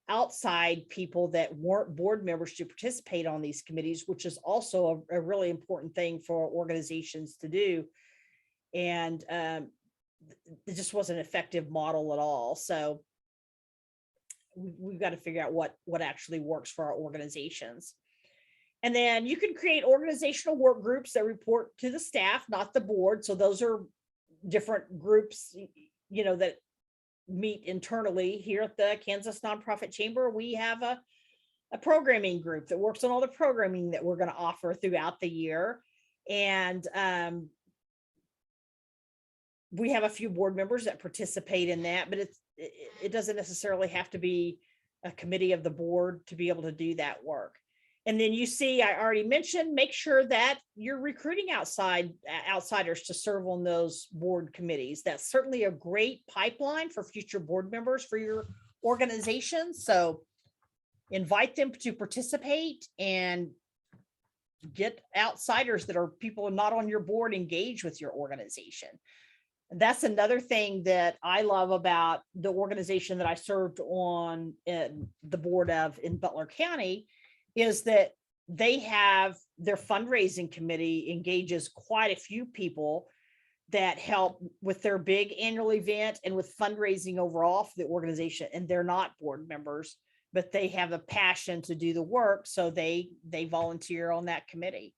outside people that weren't board members to participate on these committees, which is also a really important thing for organizations to do. And it just wasn't an effective model at all. So we've got to figure out what actually works for our organizations. And then you can create organizational work groups that report to the staff, not the board. So those are different groups, that meet internally. Here at the Kansas Nonprofit Chamber, we have a programming group that works on all the programming that we're going to offer throughout the year. And we have a few board members that participate in that, but it doesn't necessarily have to be a committee of the board to be able to do that work. And then you see, I already mentioned, make sure that you're recruiting outsiders to serve on those board committees. That's certainly a great pipeline for future board members for your organization. So invite them to participate and get outsiders that are people not on your board engaged with your organization. And that's another thing that I love about the organization that I served on in the board of in Butler County, is that they have their fundraising committee engages quite a few people that help with their big annual event and with fundraising overall for the organization. And they're not board members, but they have a passion to do the work. So they volunteer on that committee.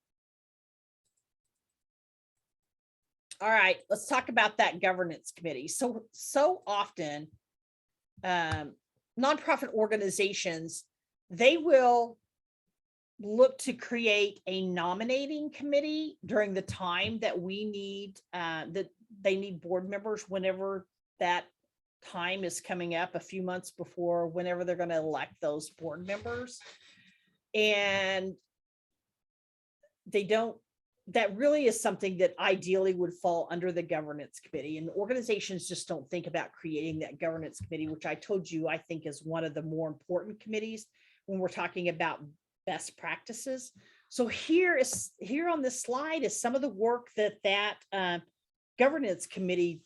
All right, let's talk about that governance committee. So often, nonprofit organizations, they will look to create a nominating committee during the time that we need, that they need board members whenever that time is coming up, a few months before, whenever they're going to elect those board members. And they don't, that really is something that ideally would fall under the governance committee, and organizations just don't think about creating that governance committee, which I told you, I think is one of the more important committees when we're talking about best practices. So here on this slide is some of the work that governance committee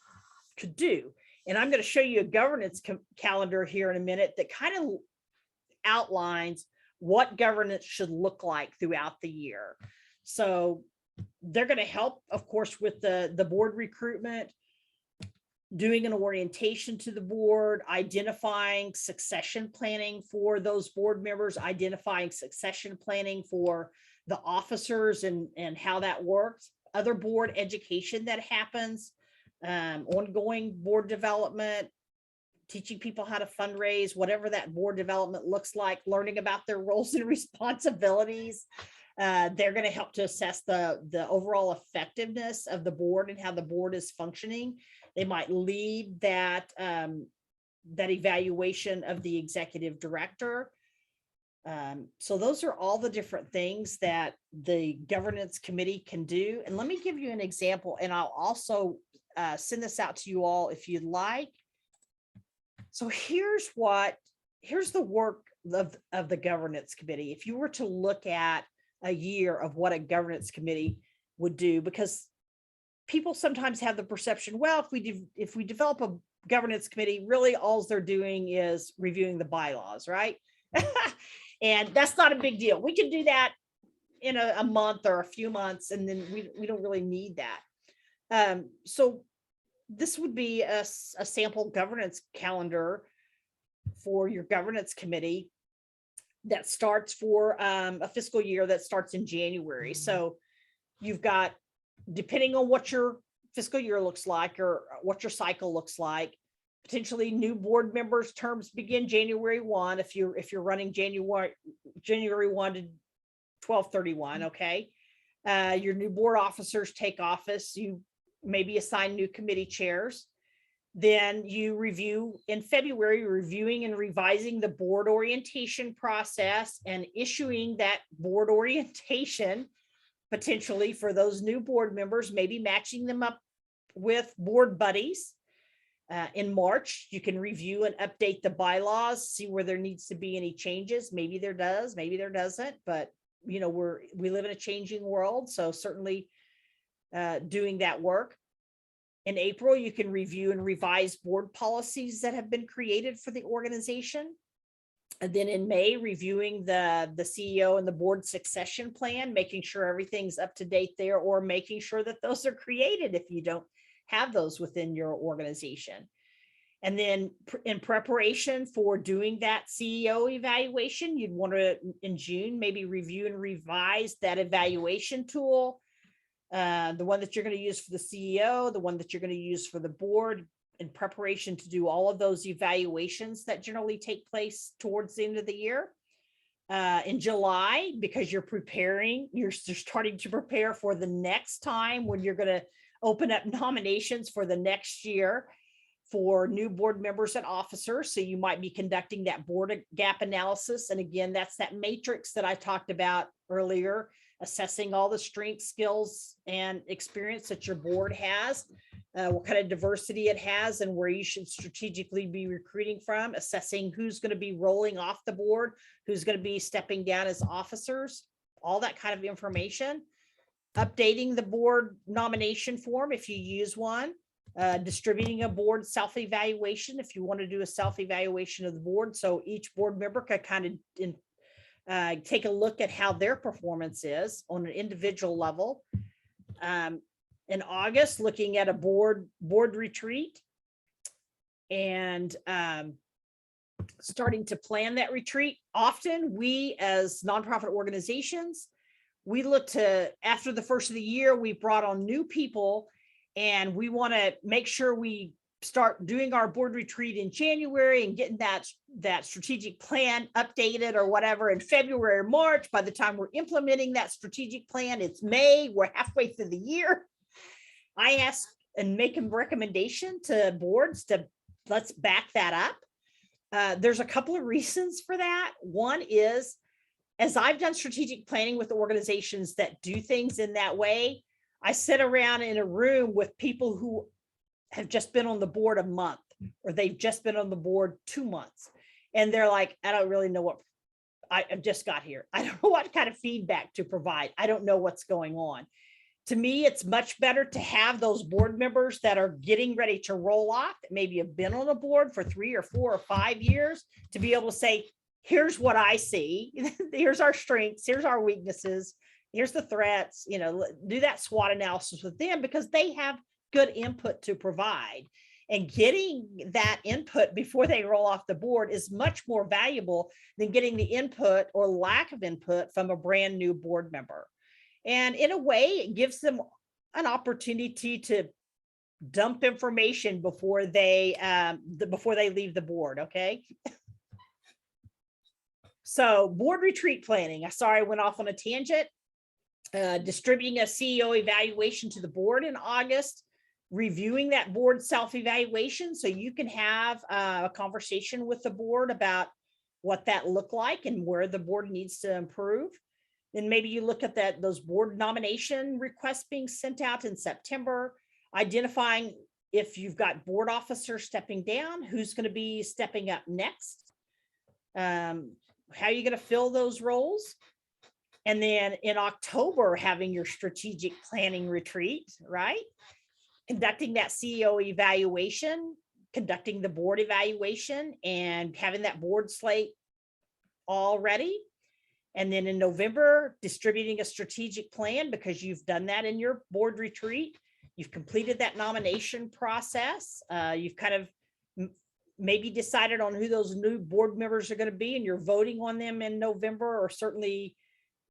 could do. And I'm going to show you a governance calendar here in a minute that kind of outlines what governance should look like throughout the year. So they're going to help, of course, with the board recruitment, doing an orientation to the board, identifying succession planning for those board members, identifying succession planning for the officers and how that works, other board education that happens, ongoing board development, teaching people how to fundraise, whatever that board development looks like, learning about their roles and responsibilities. They're going to help to assess the overall effectiveness of the board and how the board is functioning. They might lead that evaluation of the executive director. So those are all the different things that the governance committee can do. And let me give you an example, and I'll also send this out to you all if you'd like. So here's the work of the governance committee. If you were to look at a year of what a governance committee would do, because people sometimes have the perception, well, if we develop a governance committee, really all they're doing is reviewing the bylaws, right? And that's not a big deal. We can do that in a month or a few months, and then we don't really need that. So this would be a sample governance calendar for your governance committee that starts for a fiscal year that starts in January. So you've got, depending on what your fiscal year looks like or what your cycle looks like, potentially new board members' terms begin January 1 if you're running January 1 to 12/31. Okay, your new board officers take office. You maybe assign new committee chairs. Then you review in February, reviewing and revising the board orientation process and issuing that board orientation potentially for those new board members, maybe matching them up with board buddies. In March, you can review and update the bylaws, see where there needs to be any changes. Maybe there does, maybe there doesn't, but you know, we live in a changing world. So certainly doing that work. In April, you can review and revise board policies that have been created for the organization. And then in May, reviewing the CEO and the board succession plan, making sure everything's up to date there, or making sure that those are created if you don't have those within your organization. And then in preparation for doing that CEO evaluation, you'd want to, in June, maybe review and revise that evaluation tool. The one that you're going to use for the CEO, the one that you're going to use for the board, in preparation to do all of those evaluations that generally take place towards the end of the year. In July, because you're starting to prepare for the next time when you're going to open up nominations for the next year for new board members and officers. So you might be conducting that board gap analysis. And again, that's that matrix that I talked about earlier, assessing all the strengths, skills, and experience that your board has, what kind of diversity it has, and where you should strategically be recruiting from, assessing who's going to be rolling off the board, who's going to be stepping down as officers all that kind of information. Updating the board nomination form if you use one, distributing a board self-evaluation if you want to do a self-evaluation of the board. So each board member could kind of take a look at how their performance is on an individual level. In August, looking at a board retreat and starting to plan that retreat. Often we as nonprofit organizations, we look to, after the first of the year, we brought on new people and we want to make sure we start doing our board retreat in January and getting that strategic plan updated or whatever in February or March. By the time we're implementing that strategic plan, it's May, we're halfway through the year. I ask and make a recommendation to boards to let's back that up. There's a couple of reasons for that. One is, as I've done strategic planning with organizations that do things in that way, I sit around in a room with people who have just been on the board a month, or they've just been on the board 2 months. And they're like, I don't really know what, I just got here. I don't know what kind of feedback to provide. I don't know what's going on. To me, it's much better to have those board members that are getting ready to roll off, that maybe have been on the board for 3 or 4 or 5 years, to be able to say, here's what I see. Here's our strengths. Here's our weaknesses. Here's the threats, do that SWOT analysis with them because they have good input to provide. And getting that input before they roll off the board is much more valuable than getting the input or lack of input from a brand new board member. And in a way, it gives them an opportunity to dump information before they leave the board. Okay. So board retreat planning. Sorry, I went off on a tangent. Distributing a CEO evaluation to the board in August, reviewing that board self-evaluation so you can have a conversation with the board about what that looked like and where the board needs to improve. Then maybe you look at those board nomination requests being sent out in September, identifying if you've got board officers stepping down, who's going to be stepping up next, how are you going to fill those roles? And then in October, having your strategic planning retreat, right? Conducting that CEO evaluation, conducting the board evaluation, and having that board slate all ready. And then in November, distributing a strategic plan because you've done that in your board retreat. You've completed that nomination process. You've kind of maybe decided on who those new board members are going to be, and you're voting on them in November or certainly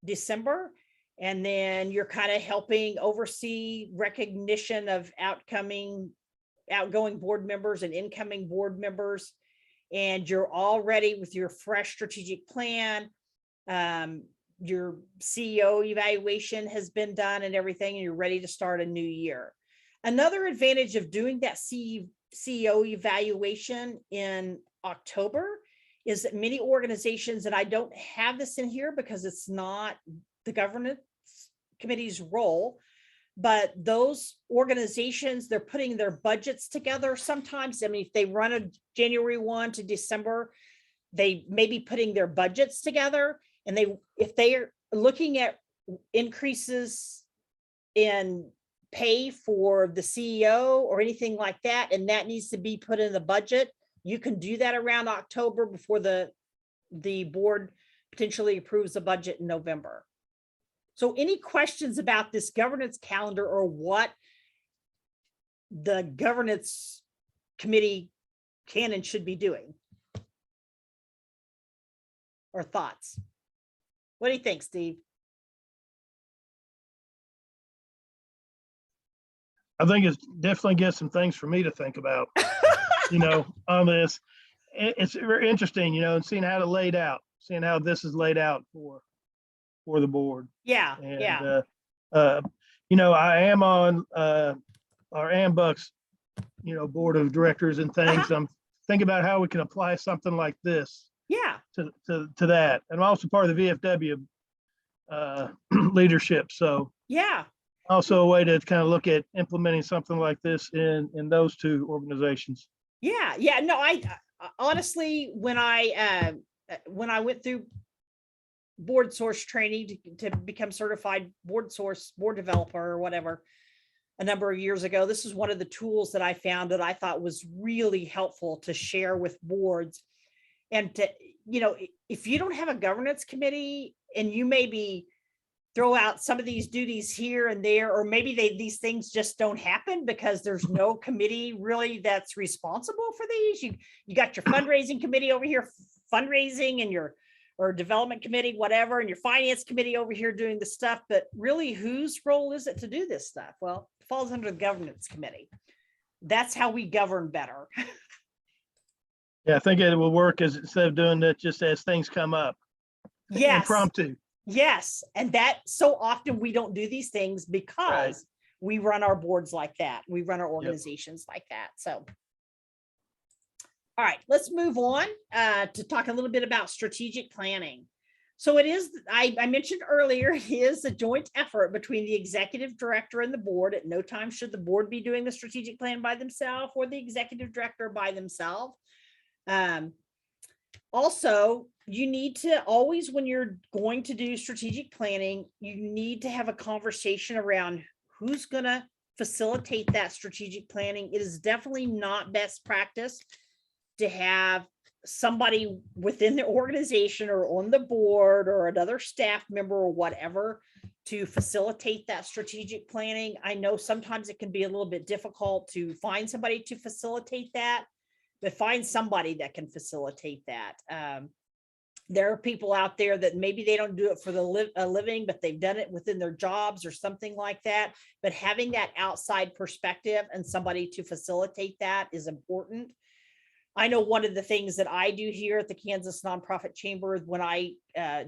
December. And then you're kind of helping oversee recognition of outgoing board members and incoming board members. And you're all ready with your fresh strategic plan. Your CEO evaluation has been done and everything, and you're ready to start a new year. Another advantage of doing that CEO evaluation in October is that many organizations, and I don't have this in here because it's not the governance committee's role, but those organizations, they're putting their budgets together sometimes. I mean, if they run a January 1 to December, they may be putting their budgets together, and if they are looking at increases in pay for the CEO or anything like that, and that needs to be put in the budget, you can do that around October before the board potentially approves the budget in November. So any questions about this governance calendar or what the governance committee can and should be doing? Or thoughts? What do you think, Steve? I think it's definitely get some things for me to think about, on this. It's very interesting, and seeing how it laid out, seeing how this is laid out for the board. Yeah, And, yeah. I am on our AMBUCS, board of directors and things. I'm thinking about how we can apply something like this Yeah. to that. And I'm also part of the VFW leadership. So Yeah. also a way to kind of look at implementing something like this in those two organizations. Yeah. Yeah. No, I honestly, when I went through board source training to become certified board developer or whatever a number of years ago. This is one of the tools that I found that I thought was really helpful to share with boards. And to, if you don't have a governance committee and you maybe throw out some of these duties here and there, or maybe these things just don't happen because there's no committee really that's responsible for these. You got your fundraising committee over here, fundraising, and or development committee, whatever, and your finance committee over here doing the stuff. But really, whose role is it to do this stuff? Well, it falls under the governance committee. That's how we govern better. Yeah, I think it will work as instead of doing that, just as things come up. Yes. Impromptu. Yes. And that so often we don't do these things because we run our boards like that. We run our organizations like that. So, all right, let's move on to talk a little bit about strategic planning. So it is, I mentioned earlier, it is a joint effort between the executive director and the board. At no time should the board be doing the strategic plan by themselves or the executive director by themselves. Also, you need to always, when you're going to do strategic planning, you need to have a conversation around who's going to facilitate that strategic planning. It is definitely not best practice to have somebody within the organization or on the board or another staff member or whatever to facilitate that strategic planning. I know sometimes it can be a little bit difficult to find somebody to facilitate that, but find somebody that can facilitate that. There are people out there that maybe they don't do it for the living, but they've done it within their jobs or something like that. But having that outside perspective and somebody to facilitate that is important. I know one of the things that I do here at the Kansas Nonprofit Chamber when I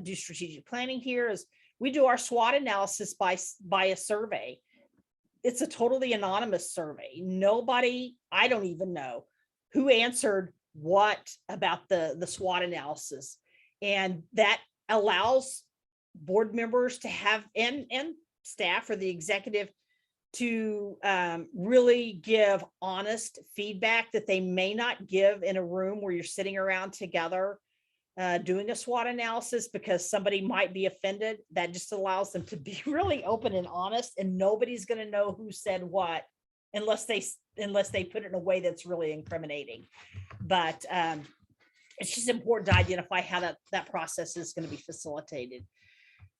do strategic planning here is we do our SWOT analysis by a survey. It's a totally anonymous survey. Nobody, I don't even know who answered what about the SWOT analysis. And that allows board members to have, and staff or the executive to really give honest feedback that they may not give in a room where you're sitting around together doing a SWOT analysis because somebody might be offended. That just allows them to be really open and honest, and nobody's going to know who said what unless they put it in a way that's really incriminating. But it's just important to identify how that process is going to be facilitated.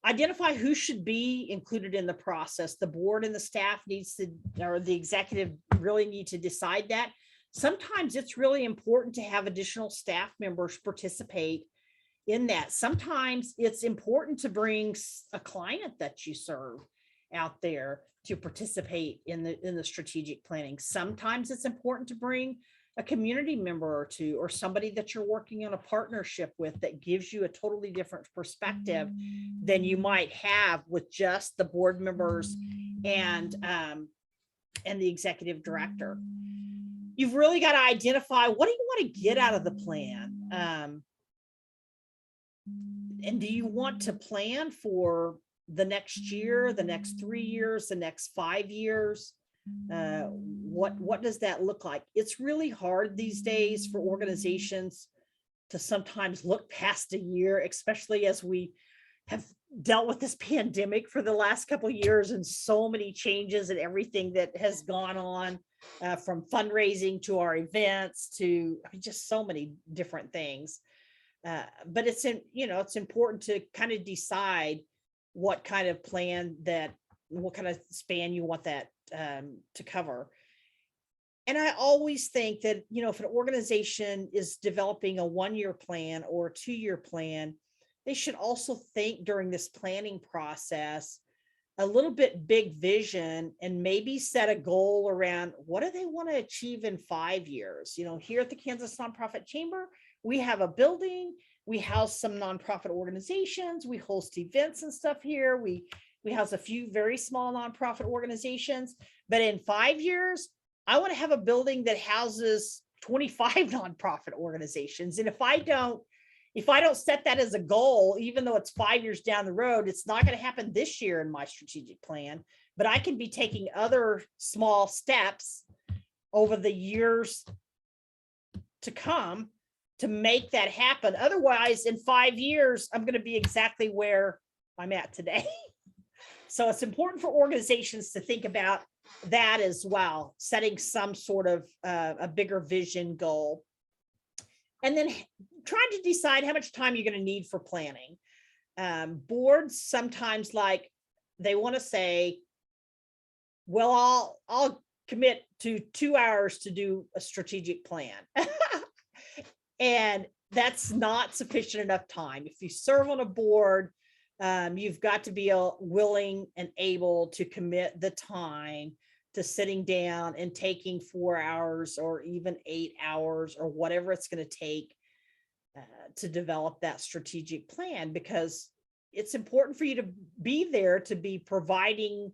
Identify who should be included in the process. The board and the staff needs to, or the executive really need to decide that. Sometimes it's really important to have additional staff members participate in that. Sometimes it's important to bring a client that you serve out there to participate in the strategic planning. Sometimes it's important to bring a community member or two, or somebody that you're working on a partnership with that gives you a totally different perspective than you might have with just the board members and the executive director. You've really got to identify, what do you want to get out of the plan? And do you want to plan for the next year, the next 3 years, the next 5 years? What does that look like? It's really hard these days for organizations to sometimes look past a year, especially as we have dealt with this pandemic for the last couple of years and so many changes and everything that has gone on, from fundraising to our events to just so many different things. But it's important to kind of decide what kind of plan what kind of span you want that to cover. And I always think that, if an organization is developing a 1-year plan or a 2-year plan, they should also think during this planning process a little bit big vision and maybe set a goal around what do they want to achieve in 5 years. Here at the Kansas Nonprofit Chamber, we have a building, we house some nonprofit organizations, we host events and stuff here. We house a few very small nonprofit organizations, but in 5 years, I want to have a building that houses 25 nonprofit organizations. And if I don't set that as a goal, even though it's 5 years down the road, it's not going to happen this year in my strategic plan, but I can be taking other small steps over the years to come to make that happen. Otherwise, in 5 years, I'm going to be exactly where I'm at today. So it's important for organizations to think about that as well, setting some sort of a bigger vision goal. And then trying to decide how much time you're going to need for planning. Boards sometimes they want to say, well, I'll commit to 2 hours to do a strategic plan. And that's not sufficient enough time. If you serve on a board, you've got to be willing and able to commit the time to sitting down and taking 4 hours or even 8 hours or whatever it's going to take to develop that strategic plan, because it's important for you to be there to be providing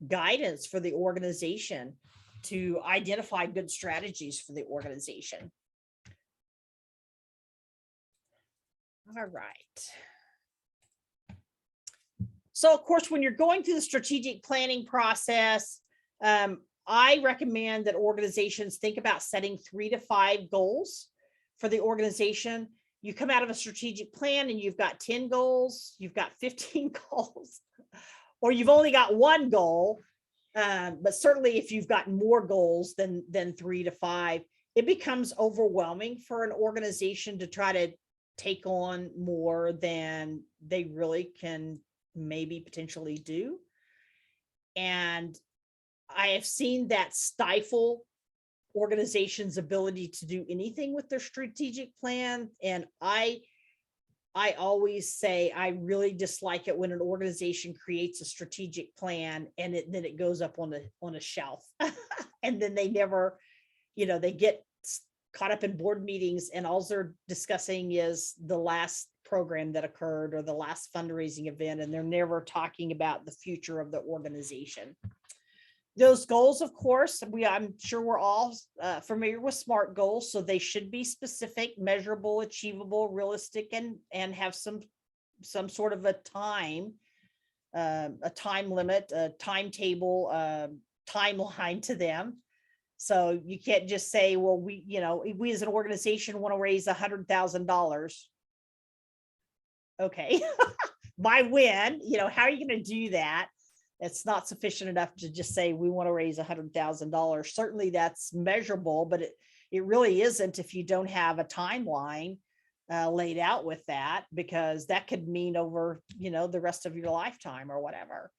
guidance for the organization to identify good strategies for the organization. All right. So of course, when you're going through the strategic planning process, I recommend that organizations think about setting 3 to 5 goals for the organization. You come out of a strategic plan and you've got 10 goals, you've got 15 goals, or you've only got 1 goal. But certainly if you've got more goals than 3 to 5, it becomes overwhelming for an organization to try to take on more than they really can maybe potentially do. And I have seen that stifle organizations' ability to do anything with their strategic plan. And I always say I really dislike it when an organization creates a strategic plan and then it goes up on a shelf and then they never, they get caught up in board meetings and all they're discussing is the last program that occurred or the last fundraising event, and they're never talking about the future of the organization. Those goals, of course, I'm sure we're all familiar with SMART goals, so they should be specific, measurable, achievable, realistic, and have some sort of a time limit, a timetable, timeline to them. So you can't just say, well, we as an organization want to raise $100,000. Okay, by when? How are you going to do that? It's not sufficient enough to just say we want to raise $100,000. Certainly that's measurable, but it really isn't if you don't have a timeline laid out with that, because that could mean over, the rest of your lifetime or whatever.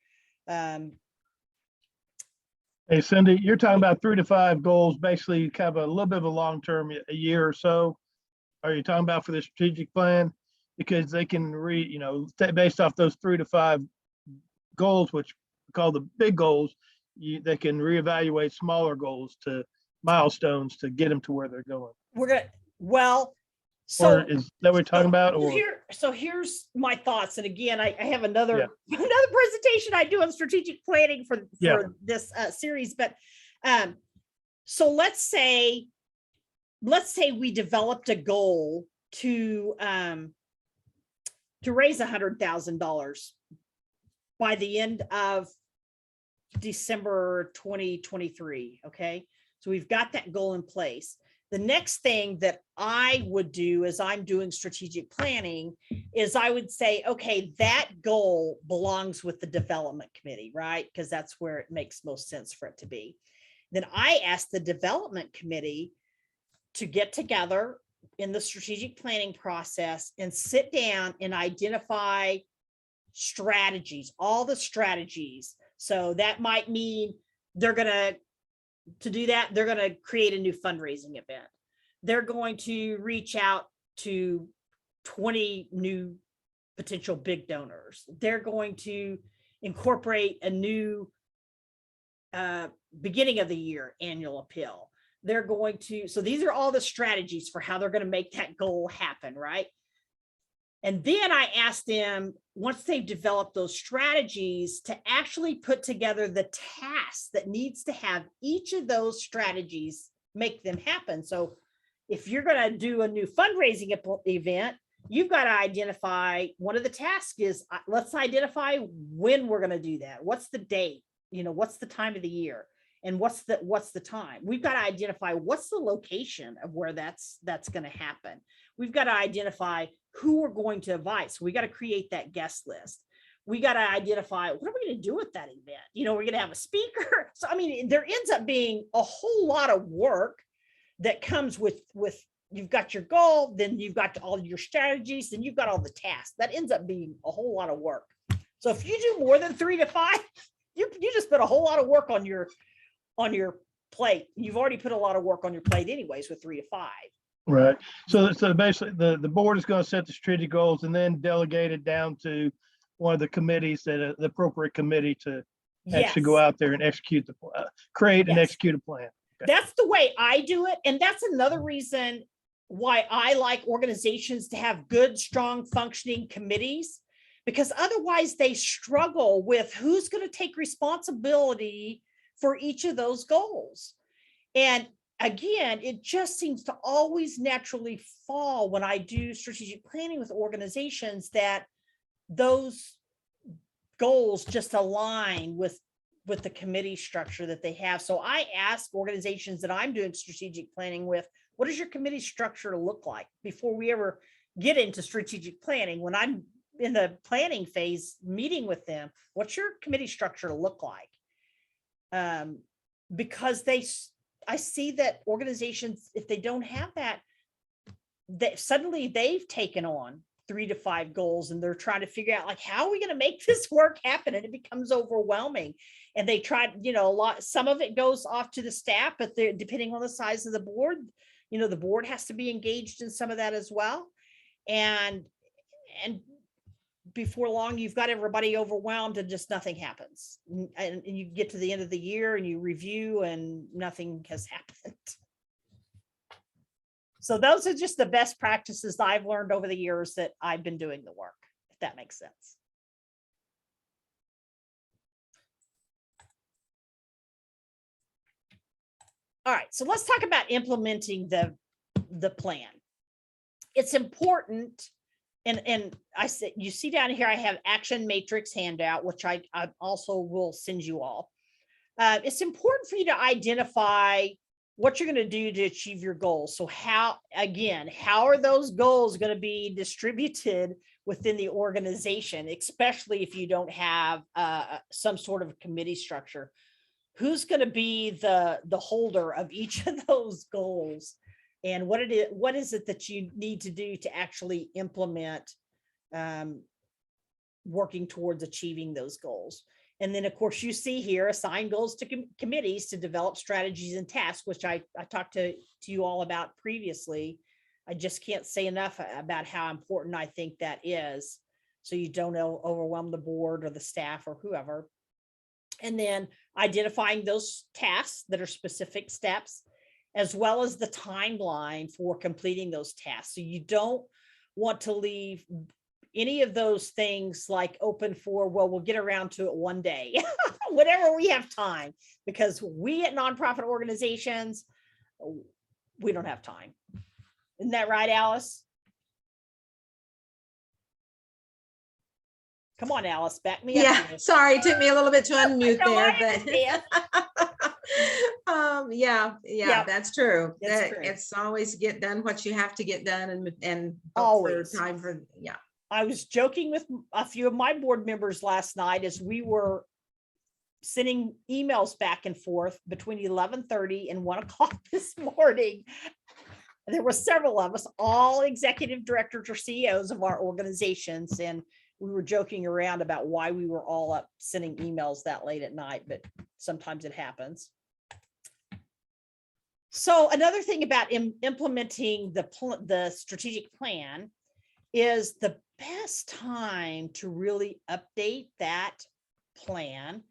Hey, Cindy, you're talking about 3 to 5 goals, basically kind of a little bit of a long-term, a year or so. Are you talking about for the strategic plan? Because they can based off those 3 to 5 goals, which we call the big goals, they can reevaluate smaller goals to milestones to get them to where they're going. So or is that what we're talking about? Or here's my thoughts. And again, I have another presentation I do on strategic planning for this series. But so let's say we developed a goal to raise $100,000 by the end of December 2023. Okay, so we've got that goal in place. The next thing that I would do as I'm doing strategic planning is I would say, okay, that goal belongs with the development committee, right? Because that's where it makes most sense for it to be. Then I ask the development committee to get together in the strategic planning process and sit down and identify strategies, all the strategies. So that might mean to do that, they're going to create a new fundraising event. They're going to reach out to 20 new potential big donors. They're going to incorporate a new beginning of the year annual appeal. They're going to, so these are all the strategies for how they're going to make that goal happen, right? And then I asked them, once they've developed those strategies, to actually put together the tasks that needs to have each of those strategies make them happen. So if you're going to do a new fundraising event, you've got to identify, one of the tasks is, let's identify when we're going to do that. What's the date? What's the time of the year? And what's the time? We've got to identify what's the location of where that's going to happen. We've got to identify who we're going to invite. So we got to create that guest list. We got to identify what are we going to do with that event? We're going to have a speaker. So, I mean, there ends up being a whole lot of work that comes with you've got your goal, then you've got all your strategies, then you've got all the tasks. That ends up being a whole lot of work. So if you do more than 3 to 5, you just put a whole lot of work on your plate. You've already put a lot of work on your plate anyways with 3 to 5. Right. So basically the board is going to set the strategic goals and then delegate it down to one of the committees, the appropriate committee to actually go Yes. out there and execute create and Yes. execute a plan. That's the way I do it. And that's another reason why I like organizations to have good, strong, functioning committees, because otherwise they struggle with who's going to take responsibility for each of those goals. And again, it just seems to always naturally fall when I do strategic planning with organizations that those goals just align with the committee structure that they have. So I ask organizations that I'm doing strategic planning with, what does your committee structure look like before we ever get into strategic planning? When I'm in the planning phase meeting with them, what's your committee structure look like? Because I see that organizations, if they don't have that, that suddenly they've taken on 3 to 5 goals and they're trying to figure out like, how are we going to make this work happen? And it becomes overwhelming. And they try, some of it goes off to the staff, but depending on the size of the board, the board has to be engaged in some of that as well. And before long, you've got everybody overwhelmed and just nothing happens. And you get to the end of the year and you review and nothing has happened. So those are just the best practices I've learned over the years that I've been doing the work, if that makes sense. All right, so let's talk about implementing the plan. It's important, and I said, you see down here, I have action matrix handout, which I also will send you all. It's important for you to identify what you're going to do to achieve your goals. So how are those goals going to be distributed within the organization, especially if you don't have some sort of committee structure? Who's going to be the holder of each of those goals? And what is it that you need to do to actually implement working towards achieving those goals? And then, of course, you see here, assign goals to committees to develop strategies and tasks, which I talked to you all about previously. I just can't say enough about how important I think that is, so you don't overwhelm the board or the staff or whoever. And then identifying those tasks that are specific steps, as well as the timeline for completing those tasks. So you don't want to leave any of those things like open for, well, we'll get around to it one day, whenever we have time, because we at nonprofit organizations, we don't have time. Isn't that right, Alice? Come on, Alice, back me up. Yeah, here. sorry, it took me a little bit to unmute No, I there, understand. but yeah, that's true. It's true. It's always get done what you have to get done and look for Always. time for, yeah. I was joking with a few of my board members last night as we were sending emails back and forth between 11:30 and 1 o'clock this morning. There were several of us, all executive directors or CEOs of our organizations, and we were joking around about why we were all up sending emails that late at night, but sometimes it happens. So another thing about implementing the strategic plan is the best time to really update that plan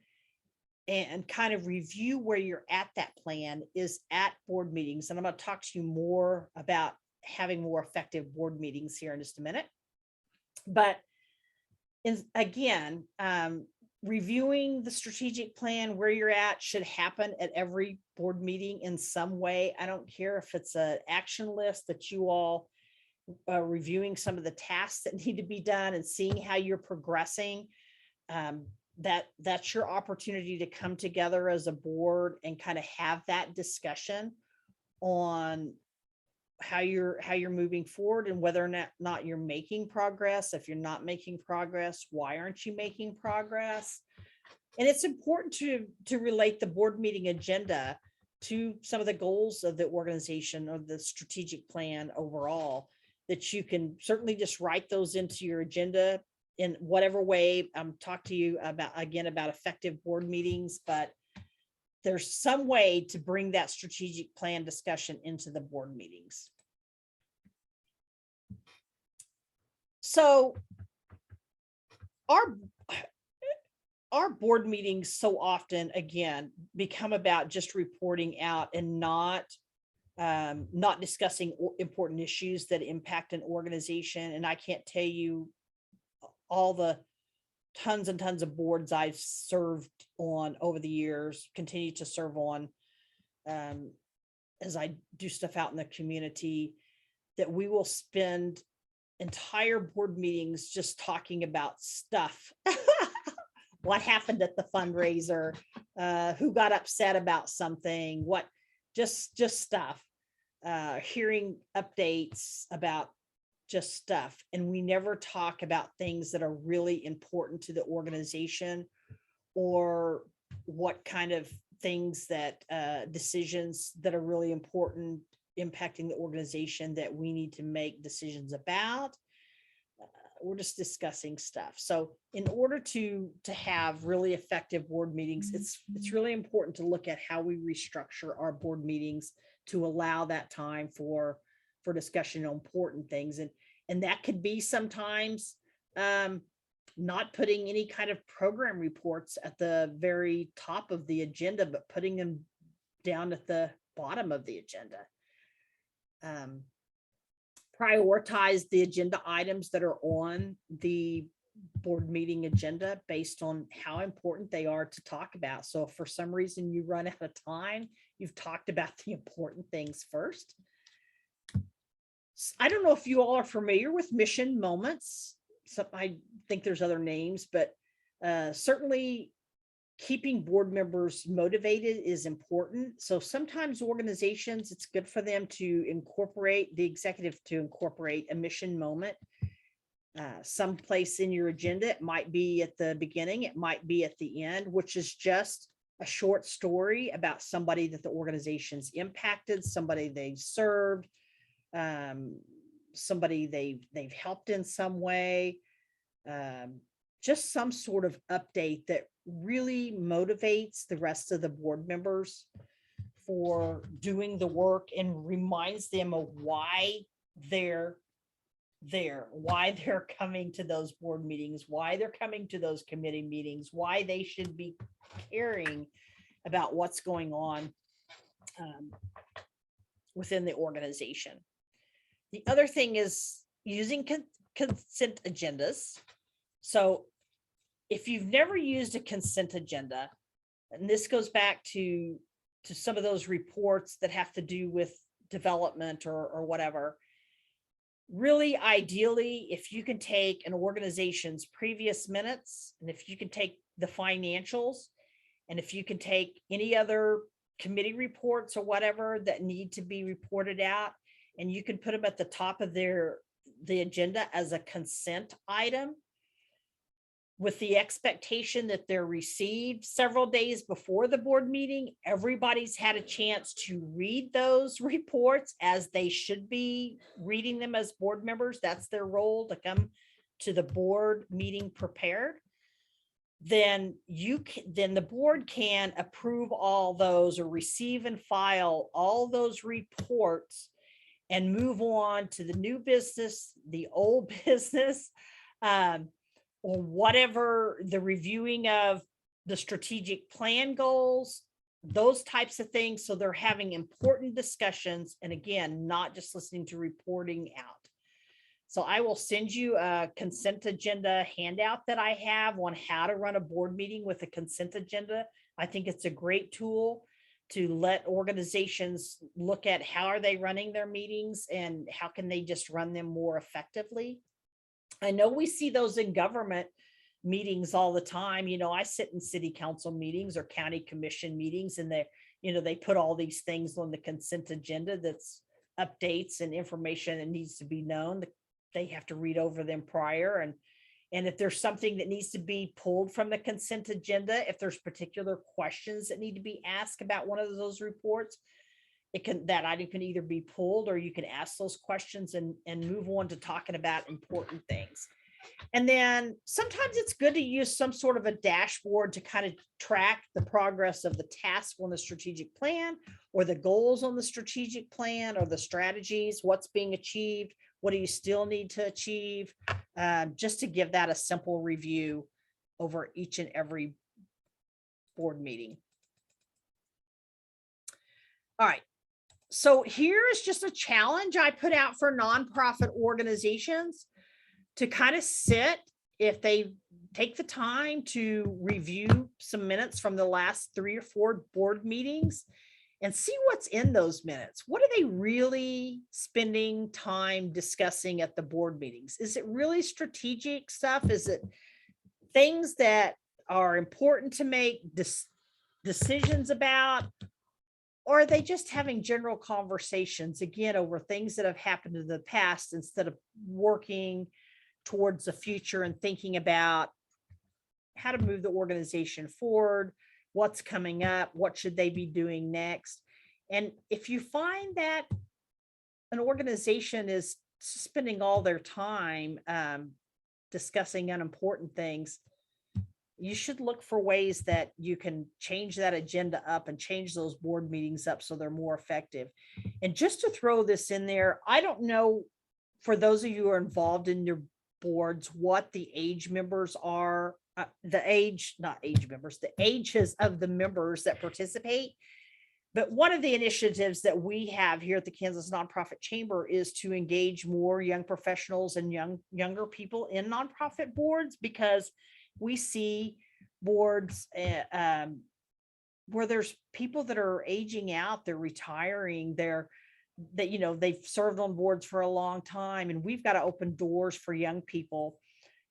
and kind of review where you're at that plan is at board meetings. And I'm going to talk to you more about having more effective board meetings here in just a minute. But again, reviewing the strategic plan, where you're at, should happen at every board meeting in some way. I don't care if it's an action list that you all reviewing some of the tasks that need to be done and seeing how you're progressing. that's your opportunity to come together as a board and kind of have that discussion on how you're moving forward and whether or not you're making progress. If you're not making progress, why aren't you making progress? And it's important to relate the board meeting agenda to some of the goals of the organization or the strategic plan overall, that you can certainly just write those into your agenda in whatever way. Talk to you about effective board meetings, but there's some way to bring that strategic plan discussion into the board meetings. So our board meetings so often, again, become about just reporting out and not discussing important issues that impact an organization. And I can't tell you all the tons and tons of boards I've served on over the years, continue to serve on, as I do stuff out in the community, that we will spend entire board meetings just talking about stuff. What happened at the fundraiser, who got upset about something, what, just stuff, hearing updates about just stuff. And we never talk about things that are really important to the organization, or what kind of things that decisions that are really important impacting the organization that we need to make decisions about. We're just discussing stuff. So in order to have really effective board meetings, it's really important to look at how we restructure our board meetings to allow that time for discussion on important things. And that could be sometimes not putting any kind of program reports at the very top of the agenda, but putting them down at the bottom of the agenda. Prioritize the agenda items that are on the board meeting agenda based on how important they are to talk about. So if for some reason you run out of time, you've talked about the important things first. I don't know if you all are familiar with mission moments. So I think there's other names, but certainly keeping board members motivated is important. So sometimes organizations, it's good for them to incorporate the executive to incorporate a mission moment someplace in your agenda. It might be at the beginning, it might be at the end, which is just a short story about somebody that the organization's impacted, somebody they've served, somebody they've helped in some way, just some sort of update that really motivates the rest of the board members for doing the work and reminds them of why they're there, why they're coming to those board meetings, why they're coming to those committee meetings, why they should be caring about what's going on within the organization. The other thing is using consent agendas. So if you've never used a consent agenda, and this goes back to some of those reports that have to do with development or whatever, really ideally, if you can take an organization's previous minutes, and if you can take the financials, and if you can take any other committee reports or whatever that need to be reported out, and you can put them at the top of the agenda as a consent item, with the expectation that they're received several days before the board meeting. Everybody's had a chance to read those reports as they should be reading them as board members. That's their role, to come to the board meeting prepared. Then the board can approve all those or receive and file all those reports and move on to the new business, the old business, or whatever, the reviewing of the strategic plan goals, those types of things. So they're having important discussions, and again, not just listening to reporting out. So I will send you a consent agenda handout that I have on how to run a board meeting with a consent agenda. I think it's a great tool to let organizations look at how are they running their meetings and how can they just run them more effectively. I know we see those in government meetings all the time. I sit in city council meetings or county commission meetings, and they put all these things on the consent agenda that's updates and information that needs to be known. They have to read over them prior. And if there's something that needs to be pulled from the consent agenda, if there's particular questions that need to be asked about one of those reports, that item can either be pulled, or you can ask those questions and move on to talking about important things. And then sometimes it's good to use some sort of a dashboard to kind of track the progress of the task on the strategic plan, or the goals on the strategic plan, or the strategies, what's being achieved, what do you still need to achieve, just to give that a simple review over each and every board meeting. All right. So here is just a challenge I put out for nonprofit organizations to kind of sit, if they take the time to review some minutes from the last 3 or 4 board meetings and see what's in those minutes. What are they really spending time discussing at the board meetings? Is it really strategic stuff? Is it things that are important to make decisions about? Or are they just having general conversations, again, over things that have happened in the past, instead of working towards the future and thinking about how to move the organization forward, what's coming up, what should they be doing next? And if you find that an organization is spending all their time discussing unimportant things, you should look for ways that you can change that agenda up and change those board meetings up so they're more effective. And just to throw this in there, I don't know, for those of you who are involved in your boards, what the age members are, the ages of the members that participate. But one of the initiatives that we have here at the Kansas Nonprofit Chamber is to engage more young professionals and younger people in nonprofit boards, because we see boards where there's people that are aging out, they're retiring, they've served on boards for a long time, and we've got to open doors for young people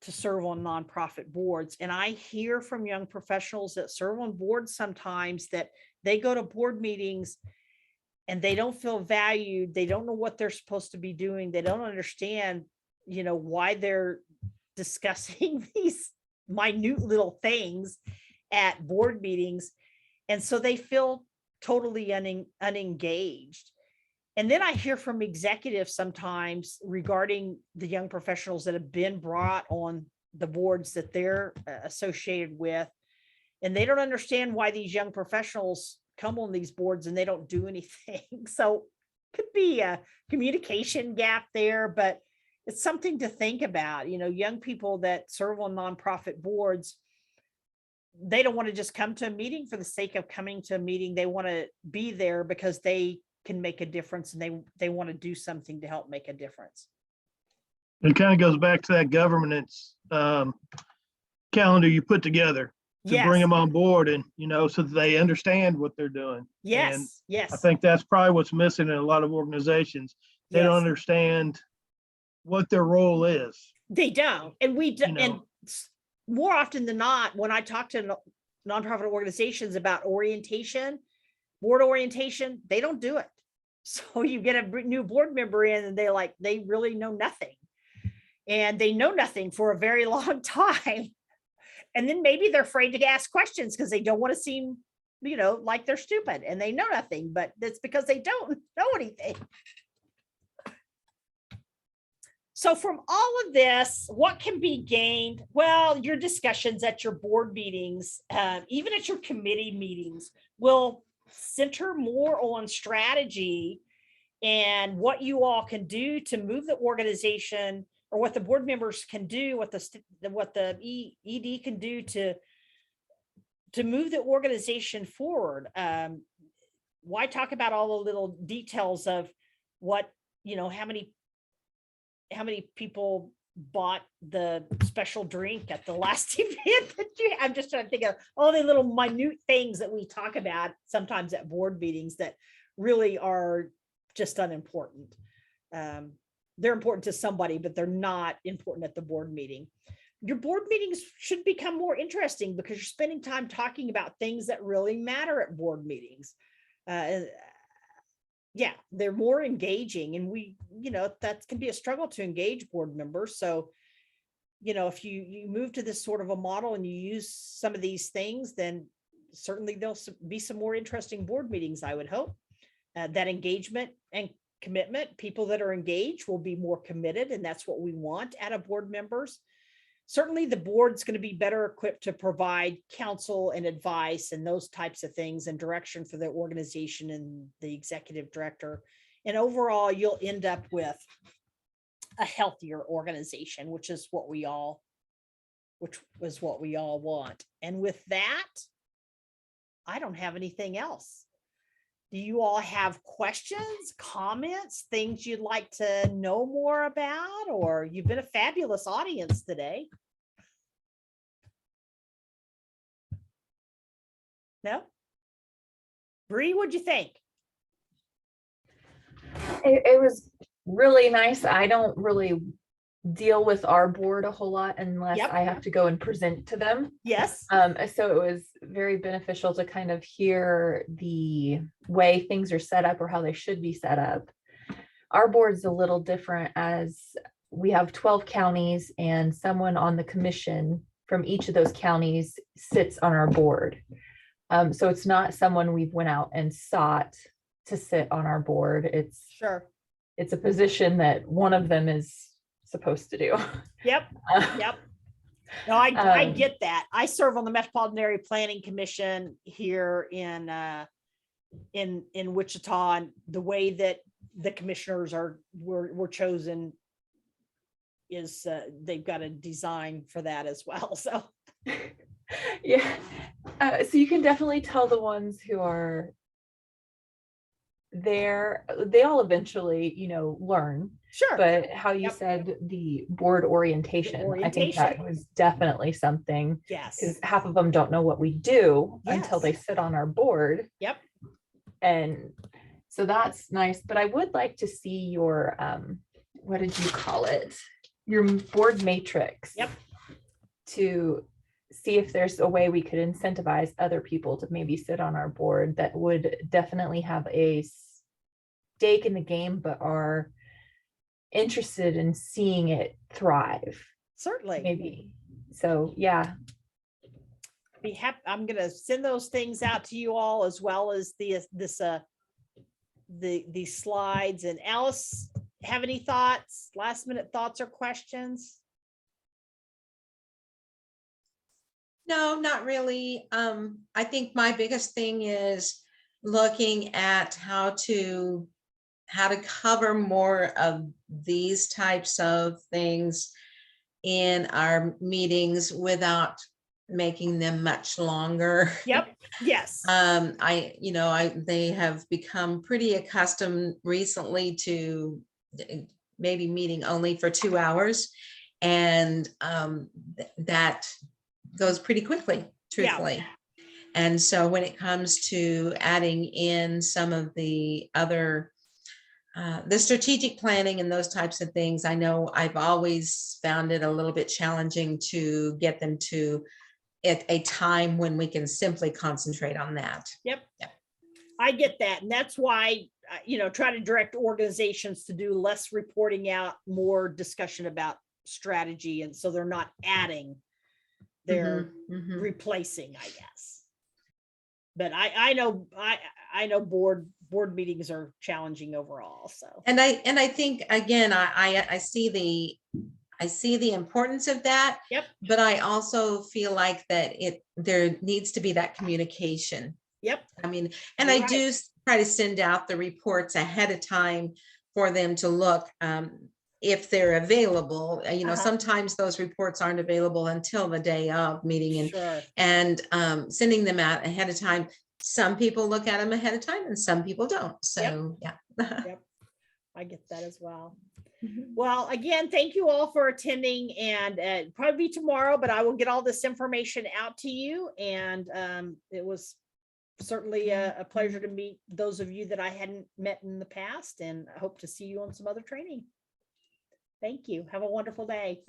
to serve on nonprofit boards. And I hear from young professionals that serve on boards sometimes that they go to board meetings and they don't feel valued. They don't know what they're supposed to be doing. They don't understand, why they're discussing these minute little things at board meetings. And so they feel totally unengaged. And then I hear from executives sometimes regarding the young professionals that have been brought on the boards that they're associated with. And they don't understand why these young professionals come on these boards and they don't do anything. So could be a communication gap there, but it's something to think about. Young people that serve on nonprofit boards, they don't want to just come to a meeting for the sake of coming to a meeting. They want to be there because they can make a difference, and they want to do something to help make a difference. It kind of goes back to that governance calendar you put together to bring them on board, and so that they understand what they're doing. And Yes. I think that's probably what's missing in a lot of organizations. They don't understand what their role is. They don't. And we do, and more often than not, when I talk to nonprofit organizations about orientation, board orientation, they don't do it. So you get a new board member in and they really know nothing, and they know nothing for a very long time. And then maybe they're afraid to ask questions because they don't want to seem, like they're stupid and they know nothing, but that's because they don't know anything. So from all of this, what can be gained? Well, your discussions at your board meetings, even at your committee meetings, will center more on strategy and what you all can do to move the organization, or what the board members can do, what the ED can do to move the organization forward. Why talk about all the little details of what, how many people bought the special drink at the last event that I'm just trying to think of all the little minute things that we talk about sometimes at board meetings that really are just unimportant. They're important to somebody, but they're not important at the board meeting. your board meetings should become more interesting because you're spending time talking about things that really matter at board meetings. Yeah, they're more engaging, and that can be a struggle to engage board members. So, if you move to this sort of a model and you use some of these things, then certainly there'll be some more interesting board meetings, I would hope. That engagement and commitment, people that are engaged will be more committed, and that's what we want out of board members. Certainly the board's going to be better equipped to provide counsel and advice and those types of things and direction for the organization and the executive director. And overall, you'll end up with a healthier organization, which was what we all want. And with that, I don't have anything else. Do you all have questions, comments, things you'd like to know more about? Or you've been a fabulous audience today. No? Bree, what'd you think? It was really nice. I don't really deal with our board a whole lot unless Yep. I have to go and present to them. Yes. So it was very beneficial to kind of hear the way things are set up or how they should be set up. Our board's a little different as we have 12 counties and someone on the commission from each of those counties sits on our board. So it's not someone we've went out and sought to sit on our board. Sure. It's a position that one of them is supposed to do. Yep. Yep. No, I Um, get that. I serve on the Metropolitan Area Planning Commission here in Wichita, and the way that the commissioners were chosen is they've got a design for that as well. So yeah. So you can definitely tell the ones who are there, they all eventually, learn. sure. But how you Yep. said the board orientation, I think that orientation. was definitely something, Yes. because half of them don't know what we do until Yes. they sit on our board. Yep. And so that's nice. But I would like to see your, what did you call it? Your board matrix. Yep. To see if there's a way we could incentivize other people to maybe sit on our board that would definitely have a stake in the game, but are interested in seeing it thrive. Certainly. Maybe. So yeah. Be happy. I'm going to send those things out to you all, as well as the slides. And Alice, have any thoughts, last minute thoughts or questions? No, not really. I think my biggest thing is looking at how to cover more of these types of things in our meetings without making them much longer. Yep. Yes. They have become pretty accustomed recently to maybe meeting only for 2 hours. And that goes pretty quickly, truthfully. And so when it comes to adding in some of the other, the strategic planning and those types of things, I know I've always found it a little bit challenging to get them to at a time when we can simply concentrate on that. Yep. Yep. I get that. And that's why, try to direct organizations to do less reporting out, more discussion about strategy. And so they're not adding, they're Mhm. replacing, I guess. But I know board meetings are challenging overall. So. And I think, again, I see the importance of that. Yep. But I also feel like that there needs to be that communication. Yep. I mean, and You're I right. do try to send out the reports ahead of time for them to look, if they're available. Sometimes those reports aren't available until the day of meeting, Sure. and sending them out ahead of time. Some people look at them ahead of time and some people don't. So, yeah. I get that as well. Mhm. Well, again, thank you all for attending, and probably be tomorrow, but I will get all this information out to you. And it was certainly a pleasure to meet those of you that I hadn't met in the past, and I hope to see you on some other training. Thank you. Have a wonderful day.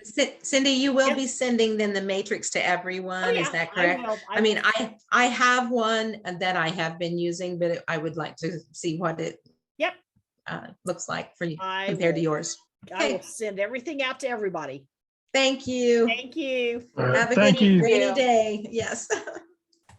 Cindy, you will Yes. be sending then the matrix to everyone, Oh, is yeah, that correct? will. I mean, will. I have one that I have been using, but I would like to see what it Yep. looks like for you I compared to will. yours. I will Okay. send everything out to everybody. Thank you. Thank you. All right, Have a thank good you. rainy you. day. Yes.